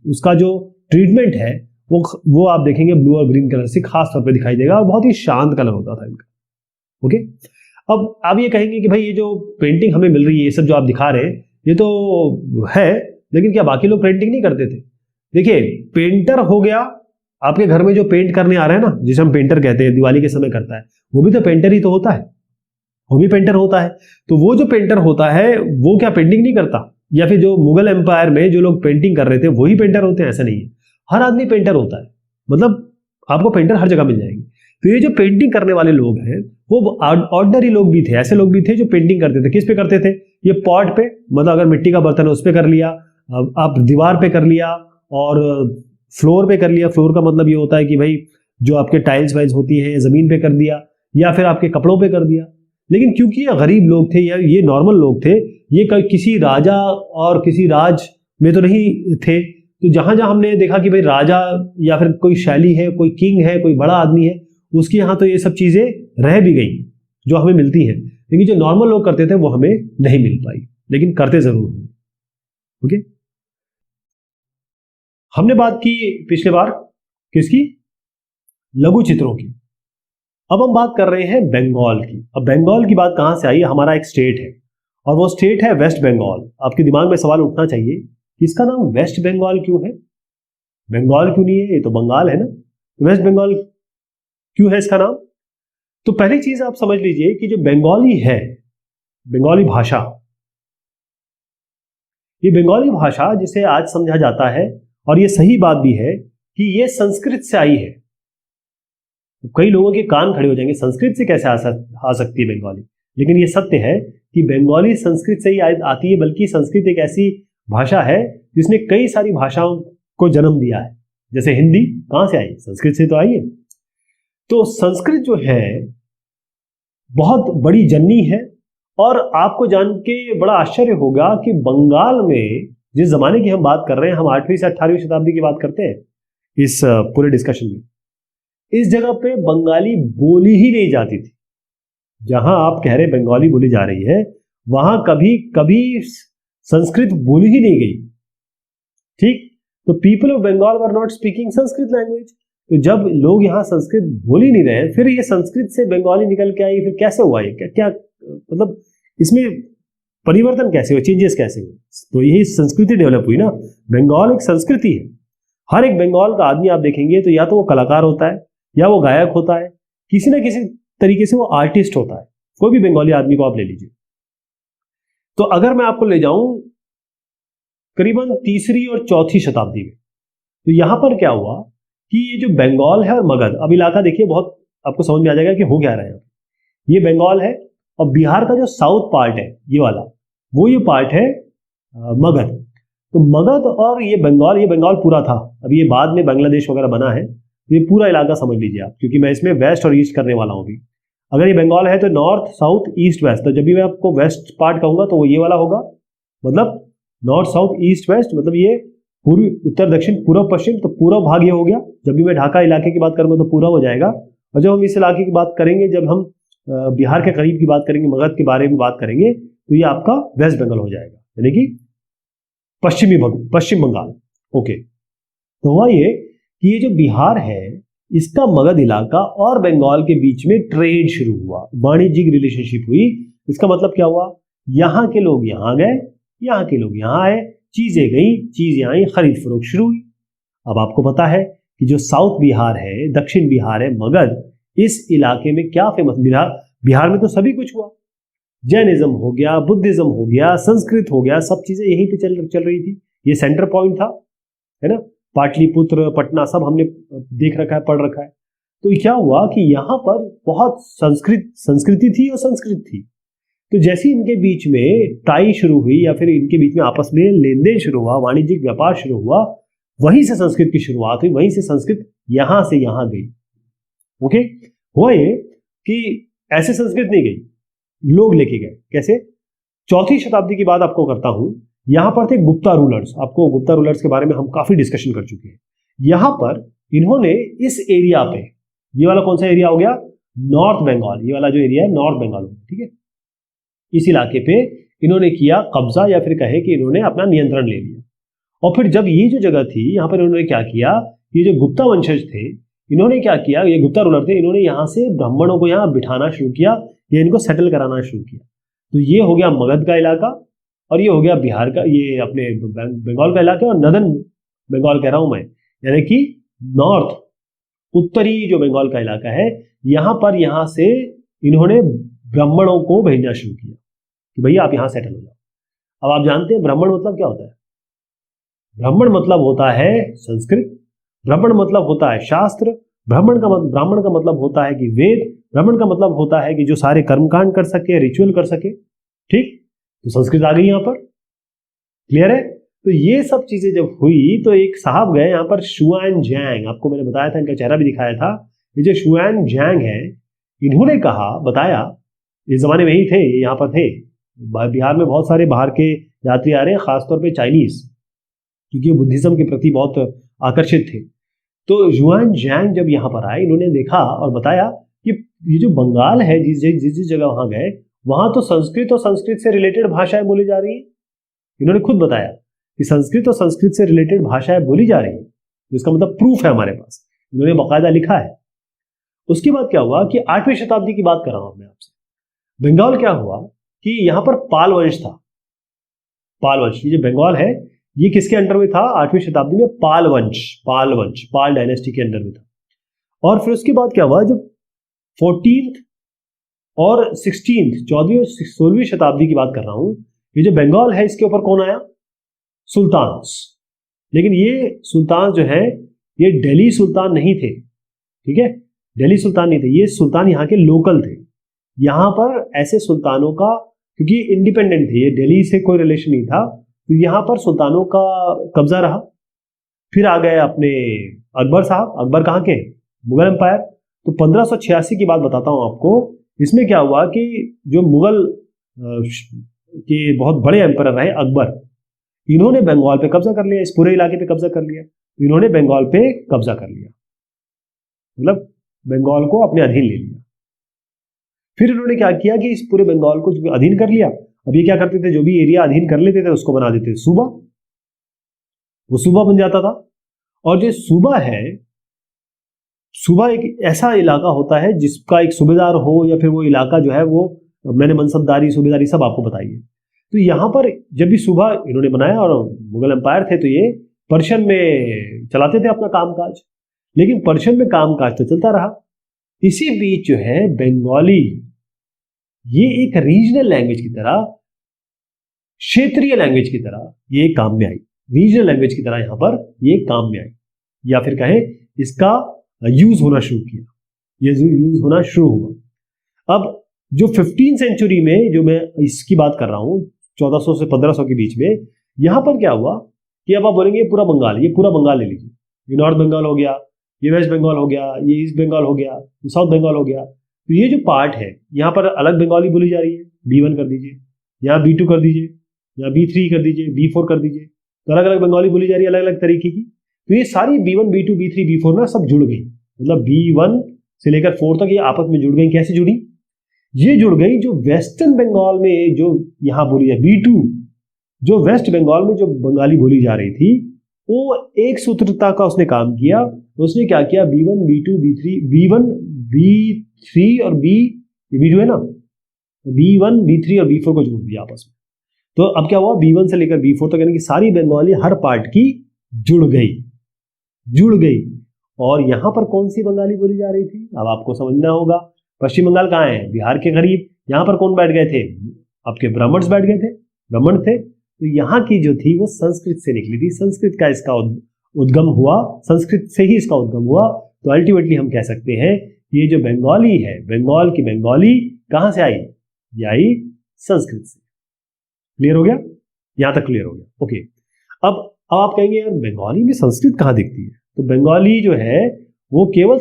उसका जो ट्रीटमेंट है वो आप देखेंगे ब्लू और ग्रीन कलर से खास तौर पे दिखाई देगा, और बहुत ही शांत कलर होता था इनका। ओके, अब आप ये कहेंगे कि भाई ये जो पेंटिंग हमें मिल रही है, ये सब जो आप दिखा रहे हैं ये तो है, लेकिन क्या बाकी लोग पेंटिंग नहीं करते थे? देखिए, पेंटर हो गया, आपके घर में जो पेंट करने आ रहा है ना, जिसे हम पेंटर कहते हैं, दिवाली के समय करता है, वो भी तो पेंटर ही तो होता है, वो भी पेंटर होता है। तो वो जो पेंटर होता है वो क्या पेंटिंग नहीं करता? या फिर जो मुगल एम्पायर में जो लोग पेंटिंग कर रहे थे वही पेंटर होते हैं? ऐसा नहीं है, हर आदमी पेंटर होता है, मतलब आपको पेंटर हर जगह मिल जाएंगे। तो ये जो पेंटिंग करने वाले लोग हैं वो ऑर्डिनरी लोग भी थे, ऐसे लोग भी थे जो पेंटिंग करते थे। किस पे करते थे? ये पॉट पे, मतलब अगर मिट्टी का बर्तन है उस पे कर लिया, आप दीवार पे कर लिया, और फ्लोर पे कर लिया। फ्लोर का मतलब ये होता है कि भाई जो आपके टाइल्स वाइल्स होती है जमीन पे कर दिया, या फिर आपके कपड़ों पे कर दिया। लेकिन क्योंकि ये गरीब लोग थे या ये नॉर्मल लोग थे, ये किसी राजा और किसी राज में तो नहीं थे। तो जहां जहां हमने देखा कि भाई राजा या फिर कोई शैली है, कोई किंग है, कोई बड़ा आदमी है, उसके यहाँ तो ये सब चीजें रह भी गई जो हमें मिलती हैं, लेकिन जो नॉर्मल लोग करते थे वो हमें नहीं मिल पाई, लेकिन करते जरूर हैं। ओके, हमने बात की पिछले बार किसकी? लघु चित्रों की। अब हम बात कर रहे हैं बंगाल की। अब बंगाल की बात कहां से आई? हमारा एक स्टेट है और वो स्टेट है वेस्ट बंगाल। आपके दिमाग में सवाल उठना चाहिए कि इसका नाम वेस्ट बंगाल क्यों है? बंगाल क्यों नहीं है? ये तो बंगाल है ना, वेस्ट बंगाल क्यों है इसका नाम? तो पहली चीज आप समझ लीजिए कि जो बंगाली है, बंगाली भाषा, ये बंगाली भाषा जिसे आज समझा जाता है, और ये सही बात भी है कि ये संस्कृत से आई है। कई लोगों के कान खड़े हो जाएंगे, संस्कृत से कैसे आ सकती है बंगाली? लेकिन ये सत्य है कि बंगाली संस्कृत से ही आती है, बल्कि संस्कृत एक ऐसी भाषा है जिसने कई सारी भाषाओं को जन्म दिया है। जैसे हिंदी कहां से आई? संस्कृत से तो आई है। तो संस्कृत जो है बहुत बड़ी जननी है, और आपको जान के बड़ा आश्चर्य होगा कि बंगाल में जिस जमाने की हम बात कर रहे हैं, हम 8वीं से 18वीं शताब्दी की बात करते हैं इस पूरे डिस्कशन में, इस जगह पे बंगाली बोली ही नहीं जाती थी। जहां आप कह रहे बंगाली बोली जा रही है, वहां कभी कभी संस्कृत बोली ही नहीं गई। ठीक, तो people of Bengal were not speaking Sanskrit language. तो जब लोग यहाँ संस्कृत बोल ही नहीं रहे, फिर ये संस्कृत से बंगाली निकल के आई, फिर कैसे हुआ ये? क्या मतलब इसमें परिवर्तन कैसे हुए, चेंजेस कैसे हुए? तो यही संस्कृति डेवलप हुई ना। बंगाल एक संस्कृति है। हर एक बंगाल का आदमी आप देखेंगे तो या तो वो कलाकार होता है, या वो गायक होता है, किसी ना किसी तरीके से वो आर्टिस्ट होता है। कोई भी बंगाली आदमी को आप ले लीजिए। तो अगर मैं आपको ले जाऊं करीबन 3री और 4थी शताब्दी में, तो यहां पर क्या हुआ कि ये जो बंगाल है और मगध, अब इलाका देखिए, बहुत आपको समझ में आ जाएगा कि हो क्या रहा है। ये बंगाल है, और बिहार का जो साउथ पार्ट है ये वाला, वो ये पार्ट है मगध। तो मगध और ये बंगाल पूरा था। अब ये बाद में बांग्लादेश वगैरह बना है। तो ये पूरा इलाका समझ लीजिए आप, क्योंकि मैं इसमें वेस्ट और ईस्ट करने वाला हूँ अभी। अगर ये बंगाल है तो नॉर्थ साउथ ईस्ट वेस्ट, तो जब भी मैं आपको वेस्ट पार्ट कहूंगा तो वो ये वाला होगा, मतलब नॉर्थ साउथ ईस्ट वेस्ट, मतलब ये पूर्वी उत्तर दक्षिण पूर्व पश्चिम, तो पूरा भाग ये हो गया। जब भी मैं ढाका इलाके की बात करूंगा तो पूरा हो जाएगा। और जब हम इस इलाके की बात करेंगे, जब हम बिहार के करीब की बात करेंगे, मगध के बारे में बात करेंगे, तो ये आपका वेस्ट बंगाल हो जाएगा, यानी कि पश्चिम बंगाल। ओके, तो हुआ ये कि ये जो बिहार है, इसका मगध इलाका और बंगाल के बीच में ट्रेड शुरू हुआ, वाणिज्यिक रिलेशनशिप हुई। इसका मतलब क्या हुआ? यहाँ के लोग यहाँ गए, यहाँ के लोग यहाँ आए, चीजें गई, चीजें आई, खरीद फरोख्त शुरू हुई। अब आपको पता है कि जो साउथ बिहार है, दक्षिण बिहार है, मगध, इस इलाके में क्या फेमस? बिहार में तो सभी कुछ हुआ, जैनिज्म हो गया, बुद्धिज्म हो गया, संस्कृत हो गया, सब चीजें यहीं पे चल रही थी। ये सेंटर पॉइंट था, है ना। पाटलिपुत्र, पटना, सब हमने देख रखा है, पढ़ रखा है। तो क्या हुआ कि यहाँ पर बहुत संस्कृति थी और संस्कृत थी। तो जैसे इनके बीच में टाई शुरू हुई, या फिर इनके बीच में आपस में लेन देन शुरू हुआ, वाणिज्यिक व्यापार शुरू हुआ, वहीं से संस्कृत की शुरुआत हुई, वहीं से संस्कृत यहां से यहां गई। ओके, हुआ ये कि ऐसे संस्कृत नहीं गई, लोग लेके गए। कैसे? 4वीं शताब्दी की बात आपको करता हूं। यहां पर थे गुप्ता रूलर्स। आपको गुप्ता रूलर्स के बारे में हम काफी डिस्कशन कर चुके हैं। यहां पर इन्होंने इस एरिया पे, ये वाला कौन सा एरिया हो गया? नॉर्थ बंगाल। ये वाला जो एरिया है नॉर्थ बंगाल, ठीक है। इस इलाके पे इन्होंने किया कब्जा, या फिर कहे कि इन्होंने अपना नियंत्रण ले लिया। और फिर जब ये जो जगह थी, यहां पर इन्होंने क्या किया, ये जो गुप्ता वंशज थे, इन्होंने क्या किया, ये गुप्ता रूलर थे, इन्होंने यहां से ब्राह्मणों को यहां बिठाना शुरू किया, या इनको सेटल कराना शुरू किया। तो ये हो गया मगध का इलाका, और ये हो गया बिहार का, ये अपने बंगाल का इलाका, और नदन बंगाल कह रहा हूं मैं, यानी कि नॉर्थ, उत्तरी जो बंगाल का इलाका है, यहां से इन्होंने ब्राह्मणों को भेजना शुरू किया कि भैया आप यहां सेटल हो जाओ। अब आप जानते हैं ब्राह्मण मतलब क्या होता है? ब्राह्मण मतलब होता है संस्कृत, ब्राह्मण मतलब होता है शास्त्र, ब्राह्मण का मतलब होता है कि वेद, ब्राह्मण का मतलब होता है कि जो सारे कर्मकांड कर सके, रिचुअल कर सके। ठीक, तो संस्कृत आ गई यहां पर, क्लियर है? तो ये सब चीजें जब हुई तो एक साहब गए यहाँ पर, शुआन जैंग, आपको मैंने बताया था, इनका चेहरा भी दिखाया था। ये जो शुआन जैंग है, इन्होंने कहा, बताया, इस जमाने में ही थे, यहाँ पर थे, बिहार में बहुत सारे बाहर के यात्री आ रहे हैं, खासतौर पे चाइनीज, क्योंकि बुद्धिज्म के प्रति बहुत आकर्षित थे। तो युआन जैंग जब यहाँ पर आए, इन्होंने देखा और बताया कि ये जो बंगाल है, जिस जगह वहां गए, वहां तो संस्कृत और संस्कृत से रिलेटेड भाषाएं बोली जा रही है। इन्होंने खुद बताया कि संस्कृत और संस्कृत से रिलेटेड भाषाएं बोली जा रही है, जिसका मतलब प्रूफ है हमारे पास, इन्होंने बाकायदा लिखा है। उसके बाद क्या हुआ कि 8वीं शताब्दी की बात कर रहा हूं मैं आपसे। बंगाल क्या हुआ कि यहां पर पाल वंश था। पाल वंश, ये जो बंगाल है, ये किसके अंडर में था? 8वीं शताब्दी में पाल वंश, पाल डायनेस्टी के अंडर में था। और फिर उसके बाद क्या हुआ, जब 14th और 16th, 14वीं और 16वीं शताब्दी की बात कर रहा हूं, ये जो बंगाल है, इसके ऊपर कौन आया? सुल्तान्स। लेकिन ये सुल्तान जो है, ये दिल्ली सुल्तान नहीं थे, ठीक है, दिल्ली सुल्तान नहीं थे, ये सुल्तान यहाँ के लोकल थे। यहाँ पर ऐसे सुल्तानों का, क्योंकि इंडिपेंडेंट थे ये, दिल्ली से कोई रिलेशन नहीं था, तो यहाँ पर सुल्तानों का कब्जा रहा। फिर आ गए अपने अकबर साहब। अकबर कहाँ के? मुगल एम्पायर। तो 1586 की बात बताता हूँ आपको। इसमें क्या हुआ कि जो मुगल के बहुत बड़े एम्पायर रहे अकबर, इन्होंने बंगाल पे कब्जा कर लिया, इस पूरे इलाके पे कब्जा कर लिया। इन्होंने बंगाल पे कब्जा कर लिया, मतलब बंगाल को अपने अधीन ले लिया। फिर इन्होंने क्या किया कि इस पूरे बंगाल को अधीन कर लिया। अब ये क्या करते थे, जो भी एरिया अधीन कर लेते थे उसको बना देते थे सूबा, वो सूबा बन जाता था। और जो सूबा है, सूबा एक ऐसा इलाका होता है जिसका एक सूबेदार हो, या फिर वो इलाका जो है वो, मैंने मनसबदारी, सूबेदारी सब आपको बताई है। तो यहां पर जब भी सूबा इन्होंने बनाया, और मुगल एम्पायर थे तो ये पर्शियन में चलाते थे अपना कामकाज, लेकिन पर्शियन में कामकाज तो चलता रहा। इसी बीच जो है बंगाली, ये एक रीजनल लैंग्वेज की तरह, क्षेत्रीय लैंग्वेज की तरह ये काम में आई, रीजनल लैंग्वेज की तरह यहां पर ये काम में आई, या फिर कहें इसका यूज होना शुरू किया, ये यूज होना शुरू हुआ। अब जो 15वीं सेंचुरी में, जो मैं इसकी बात कर रहा हूं, 1400 से 1500 के बीच में, यहां पर क्या हुआ कि अब आप बोलेंगे पूरा बंगाल, ये पूरा बंगाल ले लीजिए, ये नॉर्थ बंगाल हो गया, ये वेस्ट बंगाल हो गया, ये ईस्ट बंगाल हो गया, ये साउथ बंगाल हो गया। तो ये जो पार्ट है, यहाँ पर अलग बंगाली बोली जा रही है, B1 कर दीजिए, यहाँ B2 कर दीजिए, यहाँ B3 कर दीजिए, B4 कर दीजिए, तो अलग अलग बंगाली बोली जा रही है, अलग अलग तरीके की। तो ये सारी B1, B2, B3, B4 ना सब जुड़ गई, मतलब B1 से लेकर 4 तक ये आपस में जुड़ गई। कैसे जुड़ी? ये जुड़ गई जो वेस्टर्न बंगाल में जो यहाँ बोली जाए B2, जो वेस्ट बंगाल में जो बंगाली बोली जा रही थी, वो एक सूत्रता का उसने काम किया। उसने क्या किया, B1, B2, B3, B1, B3 और B जो है ना, B1, B3 और B4 को जोड़ दिया आपस में। तो अब क्या हुआ, B1 से लेकर B4 तक, यानी कि सारी बंगाली हर पार्ट की जुड़ गई। और यहां पर कौन सी बंगाली बोली जा रही थी, अब आपको समझना होगा। पश्चिम बंगाल कहाँ है? बिहार के करीब। यहां पर कौन बैठ गए थे? आपके ब्राह्मण्स बैठ गए थे, ब्राह्मण थे। तो यहाँ की जो थी वो संस्कृत से निकली थी, संस्कृत का इसका उद्गम हुआ, संस्कृत से ही इसका उद्गम हुआ। तो अल्टीमेटली हम कह सकते हैं ये जो बंगाली है, बंगाल की बंगाली कहां से आई? ये आई संस्कृत से। क्लियर हो गया? यहां तक क्लियर हो गया? ओके। अब आप कहेंगे यार बंगाली में संस्कृत कहां दिखती है? तो बंगाली जो है वो केवल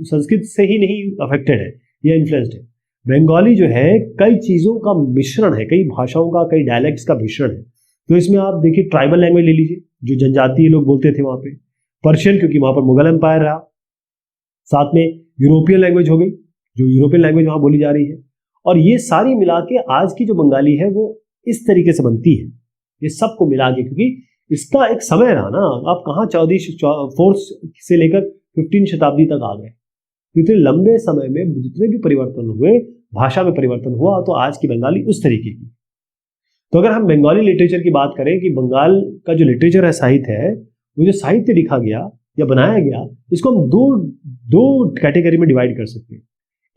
संस्कृत से ही नहीं अफेक्टेड है या इन्फ्लुएंस्ड है। बंगाली जो है कई चीजों का मिश्रण है, कई भाषाओं का, कई डायलेक्ट्स का मिश्रण है। तो इसमें आप देखिए ट्राइबल लैंग्वेज ले लीजिए, जो जनजातीय लोग बोलते थे वहां पे, पर्शियन क्योंकि वहां पर मुगल एम्पायर रहा, साथ में यूरोपियन लैंग्वेज हो गई, जो यूरोपियन लैंग्वेज वहां बोली जा रही है। और ये सारी मिला के आज की जो बंगाली है वो इस तरीके से बनती है, ये सबको मिला के, क्योंकि इसका एक समय रहा ना, आप कहाँ 4 से लेकर 15 शताब्दी तक आ गए। इतने लंबे समय में जितने भी परिवर्तन हुए, भाषा में परिवर्तन हुआ, तो आज की बंगाली उस तरीके की। तो अगर हम बंगाली लिटरेचर की बात करें कि बंगाल का जो लिटरेचर है, साहित्य है, वो जो साहित्य लिखा गया या बनाया गया, इसको हम दो कैटेगरी में डिवाइड कर सकते हैं।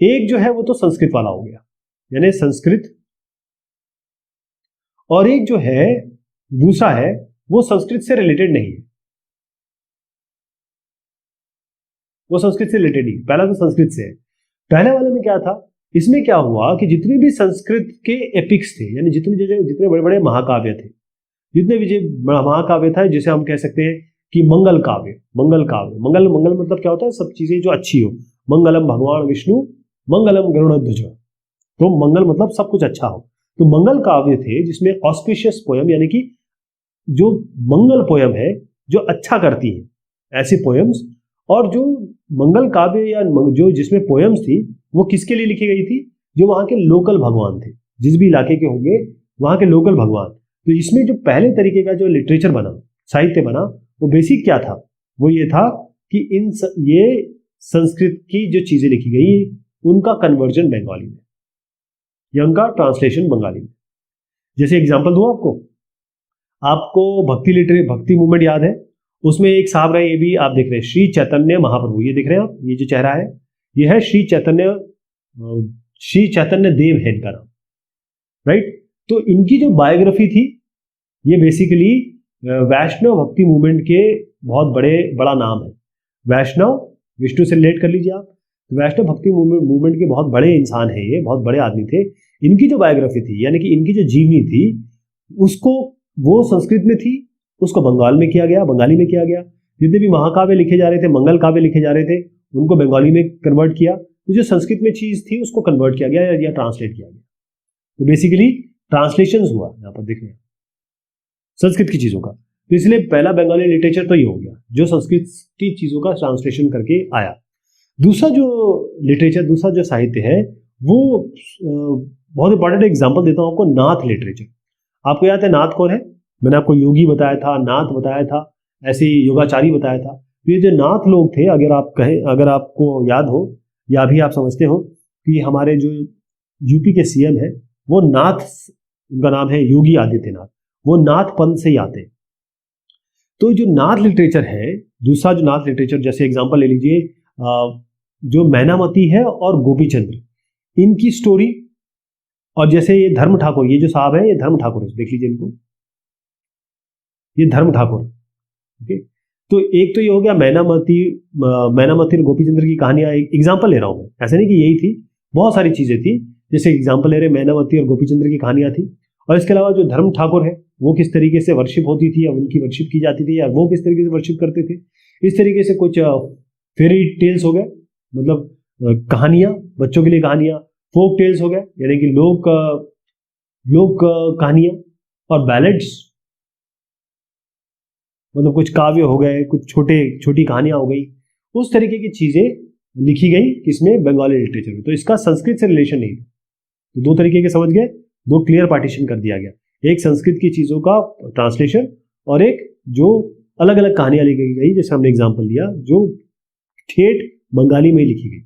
एक जो है वो तो संस्कृत वाला हो गया, यानी संस्कृत, और एक जो है दूसरा है वो संस्कृत से रिलेटेड नहीं है, वो संस्कृत से रिलेटेड नहीं। पहला तो संस्कृत से है। पहले वाले में क्या था, इसमें क्या हुआ कि जितने भी संस्कृत के एपिक्स थे, यानी जितने बड़े बड़े महाकाव्य थे, जितने भी महाकाव्य था, जिसे हम कह सकते हैं कि मंगल काव्य, मंगल मतलब क्या होता है, सब चीजें जो अच्छी हो। मंगलम भगवान विष्णु मंगलम गरुड़ध्वज, तो मंगल मतलब सब कुछ अच्छा हो। तो मंगल काव्य थे जिसमें ऑस्पिशियस पोयम, यानी कि जो मंगल पोयम है जो अच्छा करती है, ऐसी पोयम्स। और जो मंगल काव्य या जो जिसमें पोयम्स थी वो किसके लिए लिखी गई थी, जो वहां के लोकल भगवान थे, जिस भी इलाके के होंगे वहां के लोकल भगवान। तो इसमें जो पहले तरीके का जो लिटरेचर बना, साहित्य बना, वो बेसिक क्या था, वो ये था कि ये संस्कृत की जो चीजें लिखी गई उनका कन्वर्जन बंगाली में या उनका ट्रांसलेशन बंगाली में। जैसे एग्जांपल दूं आपको भक्ति मूवमेंट याद है, उसमें एक साहब रहे, ये भी आप देख रहे हैं, श्री चैतन्य महाप्रभु, ये देख रहे हैं आप, ये जो चेहरा है ये है श्री चैतन्य देव है इनका नाम, राइट। तो इनकी जो बायोग्राफी थी, ये बेसिकली वैष्णव भक्ति मूवमेंट के बहुत बड़ा नाम है। वैष्णव, विष्णु से रिलेट कर लीजिए आप, वैष्णव भक्ति मूवमेंट के बहुत बड़े इंसान है, ये बहुत बड़े आदमी थे। इनकी जो बायोग्राफी थी, यानी कि इनकी जो जीवनी थी, उसको वो संस्कृत में थी, उसको बंगाली में किया गया। जितने भी महाकाव्य लिखे जा रहे थे, मंगल काव्य लिखे जा रहे थे, उनको बंगाली में कन्वर्ट किया। तो जो संस्कृत में चीज थी उसको कन्वर्ट किया गया या ट्रांसलेट किया गया। तो बेसिकली ट्रांसलेशन हुआ, यहाँ पर देख रहे हैं, संस्कृत की चीजों का। तो इसलिए पहला बंगाली लिटरेचर तो ये हो गया जो संस्कृत की चीजों का ट्रांसलेशन करके आया। दूसरा जो साहित्य है वो बहुत इंपॉर्टेंट एग्जांपल देता हूं आपको, नाथ लिटरेचर। आपको याद है नाथ कौन है? मैंने आपको योगी बताया था, नाथ बताया था, ऐसे योगाचारी बताया था। तो ये जो नाथ लोग थे, अगर आपको याद हो या अभी आप समझते हो कि हमारे जो यूपी के सीएम है वो नाथ, उनका नाम है योगी आदित्यनाथ, वो नाथ पंथ से ही आते हैं। तो जो नाथ लिटरेचर है, दूसरा जो नाथ लिटरेचर, जैसे एग्जांपल ले लीजिए जो मैनामती है और गोपीचंद्र, इनकी स्टोरी। और जैसे ये धर्म ठाकुर, ये जो साहब है ये धर्म ठाकुर है, देख लीजिए इनको, ये धर्म ठाकुर, ओके। तो एक तो ये हो गया मैनामती और गोपीचंद्र की कहानियां, एक एग्जांपल ले रहा हूं मैं, ऐसे नहीं कि यही थी, बहुत सारी चीजें थी। जैसे एग्जांपल ले रहे मैनामती और गोपीचंद्र की कहानियां थी। और इसके अलावा जो धर्म ठाकुर है वो किस तरीके से वर्शिप होती थी या उनकी वर्शिप की जाती थी या वो किस तरीके से वर्शिप करते थे, इस तरीके से कुछ फेरी टेल्स हो गए, मतलब कहानियां, बच्चों के लिए कहानियां, फोक टेल्स हो गए, यानी कि लोक कहानियां, और बैलेड्स, मतलब कुछ काव्य हो गए, कुछ छोटी कहानियां हो गई। उस तरीके की चीजें लिखी गई किसमें, बंगाली लिटरेचर में। तो इसका संस्कृत से रिलेशन नहीं था। तो दो तरीके के समझ गए, दो क्लियर पार्टीशन कर दिया गया, एक संस्कृत की चीजों का ट्रांसलेशन और एक जो अलग अलग कहानियां लिखी गई, जैसे हमने एग्जांपल लिया जो ठेठ बंगाली में लिखी गई।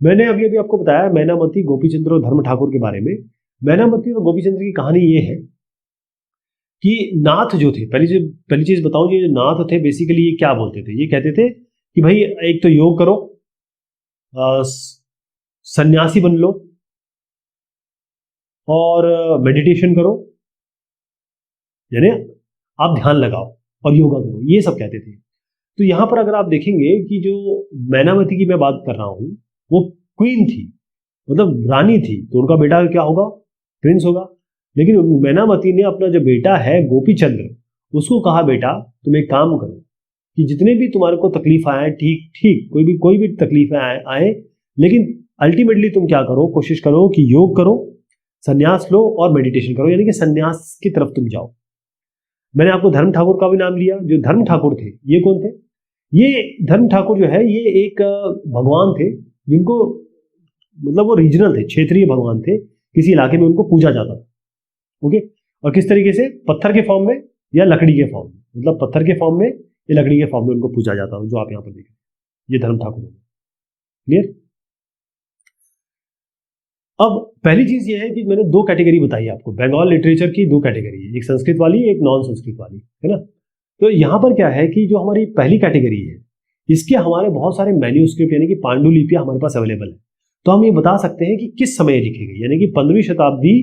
मैंने अभी आपको बताया मैनामती, गोपीचंद्र और धर्म ठाकुर के बारे में। मैनामती और गोपीचंद्र की कहानी ये है कि नाथ जो थे, पहली चीज बताऊं, ये जो नाथ थे बेसिकली ये क्या बोलते थे, ये कहते थे कि भाई एक तो योग करो, सन्यासी बन लो और मेडिटेशन करो, यानी आप ध्यान लगाओ और योगा करो, ये सब कहते थे। तो यहां पर अगर आप देखेंगे कि जो मैनामती की मैं बात कर रहा हूं वो क्वीन थी, मतलब रानी थी, तो उनका बेटा क्या होगा, प्रिंस होगा। लेकिन मैनामती ने अपना जो बेटा है गोपीचंद्र, उसको कहा बेटा तुम एक काम करो कि जितने भी तुम्हारे को तकलीफ आए, ठीक कोई भी तकलीफ आए, लेकिन अल्टीमेटली तुम क्या करो, कोशिश करो कि योग करो, संन्यास लो और मेडिटेशन करो, यानी कि संन्यास की तरफ तुम जाओ। मैंने आपको धर्म ठाकुर का भी नाम लिया। जो धर्म ठाकुर थे ये कौन थे? ये धर्म ठाकुर जो है ये एक भगवान थे जिनको, मतलब वो रीजनल थे, क्षेत्रीय भगवान थे, किसी इलाके में उनको पूजा जाता था, ओके। और किस तरीके से, पत्थर के फॉर्म में या लकड़ी के फॉर्म में, मतलब पत्थर के फॉर्म में या लकड़ी के फॉर्म में उनको पूजा जाता था, जो आप यहाँ पर देख रहे हैं, ये धर्म ठाकुर। क्लियर? अब पहली चीज ये है कि मैंने दो कैटेगरी बताई आपको, बंगाल लिटरेचर की दो कैटेगरी है, एक संस्कृत वाली एक नॉन संस्कृत वाली, है ना। तो यहाँ पर क्या है कि जो हमारी पहली कैटेगरी है इसके हमारे बहुत सारे मैन्यूस्क्रिप्ट यानी कि पांडुलिपियां हमारे पास अवेलेबल है। तो हम ये बता सकते हैं कि किस समय लिखी गई, यानी कि 15वीं शताब्दी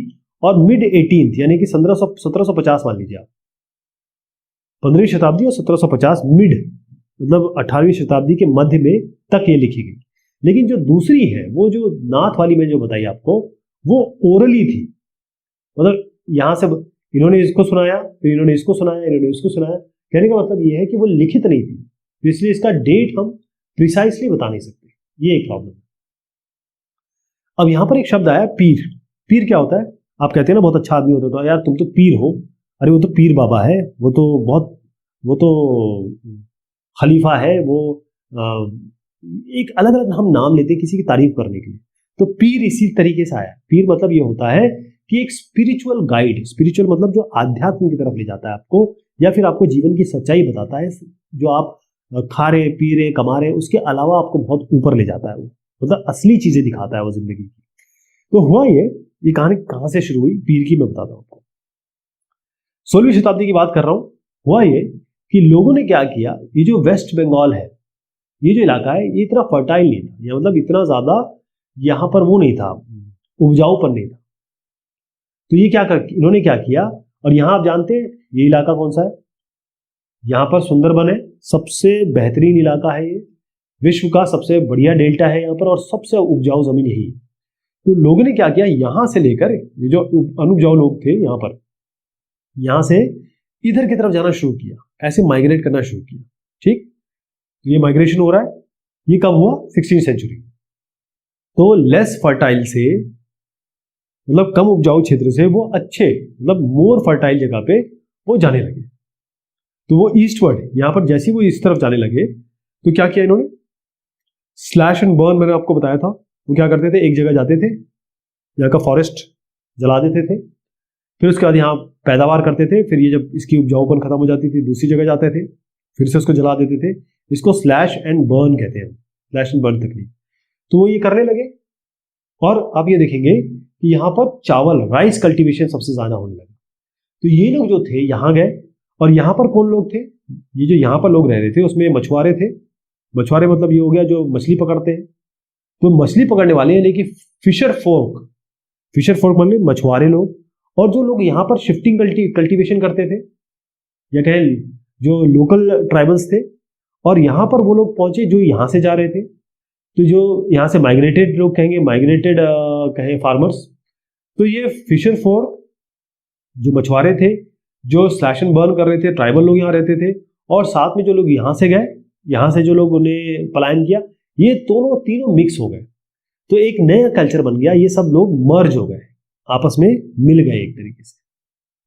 और मिड 18th यानी कि 1750 मान लीजिए आप, 15वीं शताब्दी और 1750 मिड मतलब 18वीं शताब्दी के मध्य में तक ये लिखी गई। लेकिन जो दूसरी है वो जो नाथ वाली मैं जो बताई आपको वो ओरली थी, मतलब यहां से इन्होंने इसको सुनाया फिर इन्होंने इसको सुनाया इन्होंने इसको सुनाया। कहने का मतलब ये है कि वो लिखित नहीं थी, तो इसलिए इसका डेट हम प्रिसाइसली बता नहीं सकते, ये एक प्रॉब्लम है। अब यहां पर एक शब्द आया पीर। पीर क्या होता है? आप कहते हैं ना बहुत अच्छा आदमी होता है तो यार तुम तो पीर हो, अरे वो तो पीर बाबा है, वो तो खलीफा है, वो एक अलग अलग हम नाम लेते हैं किसी की तारीफ करने के लिए। तो पीर इसी तरीके से आया। पीर मतलब ये होता है कि एक स्पिरिचुअल गाइड, स्पिरिचुअल मतलब जो आध्यात्म की तरफ ले जाता है आपको, या फिर आपको जीवन की सच्चाई बताता है, जो आप खा रहे पी रहे कमा रहे उसके अलावा आपको बहुत ऊपर ले जाता है, वो मतलब असली चीजें दिखाता है वो जिंदगी की। तो हुआ ये कहानी कहां से शुरू हुई पीर की मैं बताता हूं आपको। 16वीं शताब्दी की बात कर रहा हूं। हुआ ये कि लोगों ने क्या किया, ये जो वेस्ट बंगाल है ये जो इलाका है ये इतना फर्टाइल नहीं था, या मतलब इतना ज्यादा यहाँ पर वो नहीं था, उपजाऊपन नहीं था। तो ये इन्होंने क्या किया, और यहाँ आप जानते हैं ये इलाका कौन सा है, यहाँ पर सुंदरबन है, सबसे बेहतरीन इलाका है ये, विश्व का सबसे बढ़िया डेल्टा है यहाँ पर और सबसे उपजाऊ जमीन यही है। तो लोगों ने क्या किया, यहां से लेकर ये जो अनुपजाऊ लोग थे यहाँ पर, यहां से इधर की तरफ जाना शुरू किया, ऐसे माइग्रेट करना शुरू किया। ठीक, तो ये माइग्रेशन हो रहा है, ये कब हुआ 16वीं सेंचुरी। तो लेस फर्टाइल से मतलब कम उपजाऊ क्षेत्र से वो अच्छे मतलब मोर फर्टाइल जगह पे वो जाने लगे। तो वो ईस्टवर्ड यहां पर जैसे वो इस तरफ जाने लगे तो क्या किया इन्होंने, स्लैश एंड बर्न मैंने आपको बताया था, वो क्या करते थे एक जगह जाते थे, यहाँ का फॉरेस्ट जला देते थे, फिर उसके बाद यहाँ पैदावार करते थे, फिर ये जब इसकी उपजाऊपन खत्म हो जाती थी दूसरी जगह जाते थे, फिर से उसको जला देते थे। इसको स्लैश एंड बर्न कहते हैं, स्लैश एंड बर्न तकनीक। तो वो ये करने लगे, और आप ये देखेंगे कि यहाँ पर चावल राइस कल्टीवेशन सबसे ज्यादा होने लगा। तो ये लोग जो थे यहाँ गए, और यहाँ पर कौन लोग थे, ये जो यहाँ पर लोग रह रहे थे उसमें मछुआरे थे। मछुआरे मतलब ये हो गया जो मछली पकड़ते हैं, तो मछली पकड़ने वाले यानी कि फिशर फोर्क मान मछुआरे लोग, और जो लोग यहाँ पर शिफ्टिंग कल्टीवेशन करते थे या कहें जो लोकल ट्राइबल्स थे, और यहाँ पर वो लोग पहुंचे जो यहाँ से जा रहे थे, तो जो यहाँ से माइग्रेटेड लोग कहेंगे, माइग्रेटेड कहें फार्मर्स। तो ये फिशर फोर्क जो मछुआरे थे, जो स्लैश एंड बर्न कर रहे थे, ट्राइबल लोग यहाँ रहते थे, और साथ में जो लोग यहाँ से गए, यहाँ से जो लोग उन्हें पलायन किया, ये दोनों तीनों मिक्स हो गए, तो एक नया कल्चर बन गया, ये सब लोग मर्ज हो गए, आपस में मिल गए एक तरीके से।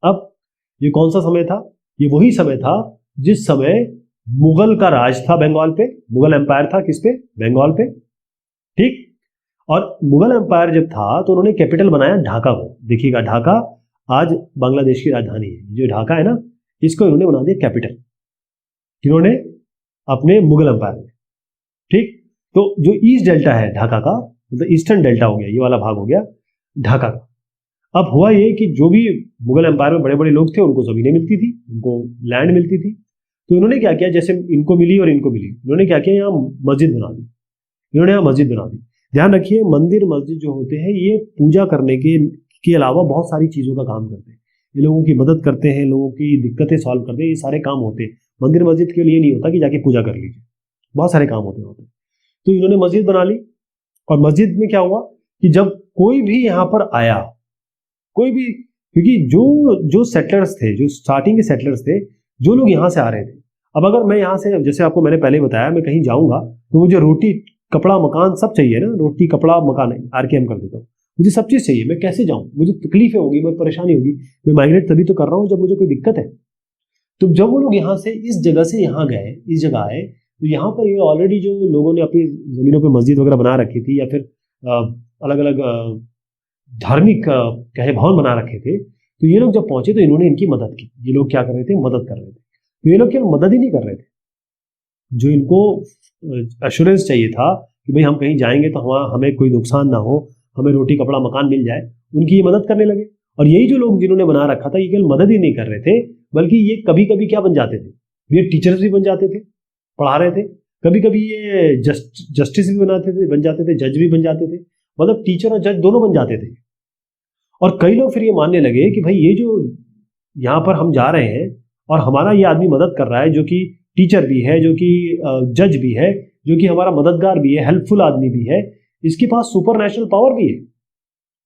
अब ये कौन सा समय था, ये वही समय था जिस समय मुगल का राज था बंगाल पे, मुगल एम्पायर था किस पे, बंगाल पे। ठीक, और मुगल एम्पायर जब था तो उन्होंने कैपिटल बनाया ढाका को। देखिएगा ढाका आज बांग्लादेश की राजधानी है, जो ढाका है ना इसको इन्होंने बना दिया कैपिटल, इन्होंने अपने मुगल एम्पायर में। ठीक, तो जो ईस्ट डेल्टा है ढाका का, मतलब ईस्टर्न डेल्टा हो गया, ये वाला भाग हो गया ढाका का। अब हुआ ये कि जो भी मुगल एम्पायर में बड़े बड़े लोग थे उनको जमीनें मिलती थी, उनको लैंड मिलती थी, तो इन्होंने क्या किया, जैसे इनको मिली और इनको मिली, इन्होंने क्या किया, यहाँ मस्जिद बना दी, इन्होंने यहाँ मस्जिद बना दी। ध्यान रखिए मंदिर मस्जिद जो होते हैं ये पूजा करने के अलावा बहुत सारी चीजों का काम करते हैं, ये लोगों की मदद करते हैं, लोगों की दिक्कतें सॉल्व करते हैं, ये सारे काम होते हैं। मंदिर मस्जिद के लिए नहीं होता कि जाके पूजा कर लीजिए, बहुत सारे काम होते हैं। तो इन्होंने मस्जिद बना ली, और मस्जिद में क्या हुआ कि जब कोई भी यहाँ पर आया, कोई भी, क्योंकि जो सेटलर्स थे, जो स्टार्टिंग के सेटलर्स थे, जो लोग यहाँ से आ रहे थे, अब अगर मैं यहाँ से, जैसे आपको मैंने पहले बताया, मैं कहीं जाऊंगा तो मुझे रोटी कपड़ा मकान सब चाहिए ना, रोटी कपड़ा मकान आरकेएम कर देता हूँ, मुझे सब चीज चाहिए, मैं कैसे जाऊँ, मुझे तकलीफें होगी, मैं परेशानी होगी, मैं माइग्रेट तभी तो कर रहा हूँ जब मुझे कोई दिक्कत है। तो जब वो लोग यहाँ से इस जगह से यहाँ गए, इस जगह आए, तो यहाँ पर ये ऑलरेडी जो लोगों ने अपनी जमीनों पर मस्जिद वगैरह बना रखी थी, या फिर अलग अलग धार्मिक कहे भवन बना रखे थे, तो ये लोग जब पहुंचे तो इन्होंने इनकी मदद की। ये लोग क्या कर रहे थे, मदद कर रहे थे। तो ये लोग केवल मदद ही नहीं कर रहे थे, जो इनको एश्योरेंस चाहिए था कि भाई हम कहीं जाएंगे तो हमें कोई नुकसान ना हो, हमें रोटी कपड़ा मकान मिल जाए, उनकी ये मदद करने लगे। और यही जो लोग जिन्होंने बना रखा था, ये केवल मदद ही नहीं कर रहे थे, बल्कि ये कभी कभी क्या बन जाते थे, ये टीचर्स भी बन जाते थे, पढ़ा रहे थे। कभी कभी ये जस्टिस भी बन जाते थे, जज भी बन जाते थे, मतलब टीचर और जज दोनों बन जाते थे। और कई लोग फिर ये मानने लगे कि भाई ये जो यहाँ पर हम जा रहे हैं और हमारा ये आदमी मदद कर रहा है, जो कि टीचर भी है, जो कि जज भी है, जो कि हमारा मददगार भी है, हेल्पफुल आदमी भी है, इसके पास सुपर नेचुरल पावर भी है,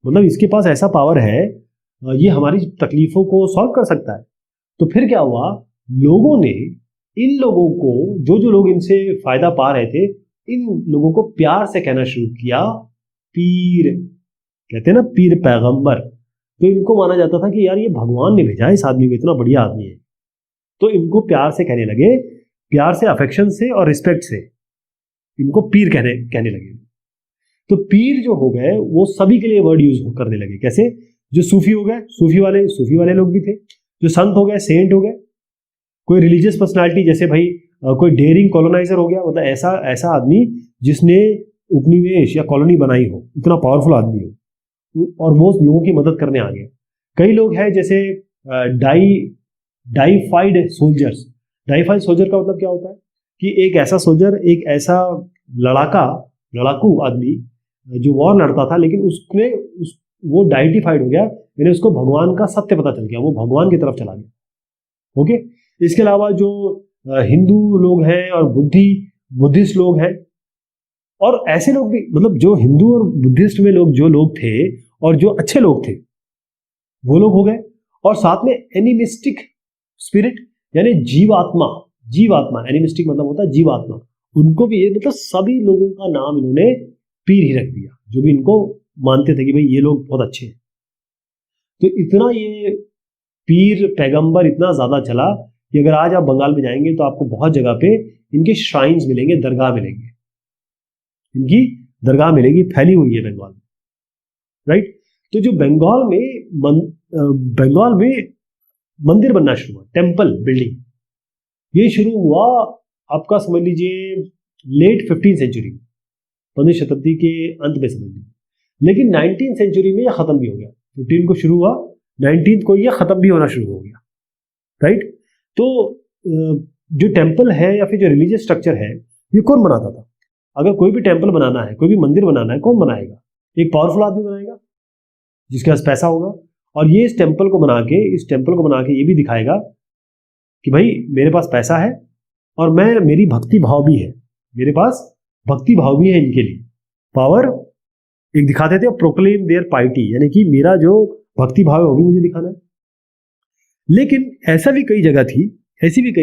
मतलब इसके पास ऐसा पावर है, ये हमारी तकलीफों को सॉल्व कर सकता है। तो फिर क्या हुआ, लोगों ने इन लोगों को, जो लोग इनसे फायदा पा रहे थे, इन लोगों को प्यार से कहना शुरू किया पीर। कहते हैं ना पीर पैगंबर। तो इनको माना जाता था कि यार ये भगवान ने भेजा है इस आदमी को, इतना बढ़िया आदमी है। तो इनको प्यार से कहने लगे, प्यार से, अफेक्शन से और रिस्पेक्ट से इनको पीर कहने लगे। तो पीर जो हो गए वो सभी के लिए वर्ड यूज करने लगे। कैसे? जो सूफी हो गए, सूफी वाले लोग भी थे। जो संत हो गए, सेंट हो गए। कोई रिलीजियस पर्सनालिटी, जैसे भाई कोई डेयरिंग कॉलोनाइजर हो गया, मतलब ऐसा आदमी जिसने उपनिवेश या कॉलोनी बनाई हो, इतना पावरफुल आदमी हो, और वो लोगों की मदद करने आ गया। कई लोग हैं जैसे डाइफाइड सोल्जर्स। डाइफाइड सोल्जर का मतलब क्या होता है कि एक ऐसा सोल्जर, एक ऐसा लड़ाकू आदमी जो वॉर लड़ता था, लेकिन वो डाइटिफाइड हो गया, यानी उसको भगवान का सत्य पता चल गया, वो भगवान की तरफ चला गया। ओके। इसके अलावा जो हिंदू लोग हैं और बुद्धिस्ट लोग हैं, और ऐसे लोग भी, मतलब जो हिंदू और बुद्धिस्ट में जो लोग थे और जो अच्छे लोग थे, वो लोग हो गए। और साथ में एनिमिस्टिक स्पिरिट, यानी जीवात्मा, एनिमिस्टिक मतलब होता है जीवात्मा, उनको भी, मतलब सभी लोगों का नाम इन्होंने पीर ही रख दिया, जो भी इनको मानते थे कि भाई ये लोग बहुत अच्छे हैं। तो इतना ये पीर पैगंबर इतना ज्यादा चला कि अगर आज आप बंगाल में जाएंगे तो आपको बहुत जगह पे इनके श्राइन्स मिलेंगे, दरगाह मिलेंगे, इनकी दरगाह मिलेगी, फैली हुई है बंगाल में, राइट। तो जो बंगाल में मंदिर बनना शुरू हुआ, टेम्पल बिल्डिंग, ये शुरू हुआ आपका समझ लीजिए लेट 15th सेंचुरी, 15वीं शताब्दी के अंत में समझ लीजिए। लेकिन 19th सेंचुरी में यह खत्म भी हो गया। 15 को शुरू हुआ, 19th को यह खत्म भी होना शुरू हो गया, राइट। तो जो टेम्पल है या फिर जो रिलीजियस स्ट्रक्चर है, ये कौन बनाता था? अगर कोई भी टेम्पल बनाना है, कोई भी मंदिर बनाना है, कौन बनाएगा? एक पावरफुल आदमी बनाएगा जिसके पास पैसा होगा, और ये इस टेम्पल को बना के ये भी दिखाएगा कि भाई मेरे पास पैसा है और मेरी भक्ति भाव भी है, मेरे पास भक्ति भाव भी है। इनके लिए पावर एक दिखाते थे, प्रोक्लेम देयर पाइटी, यानी कि मेरा जो भक्ति भाव है वो भी मुझे दिखाना है। लेकिन ऐसी भी कई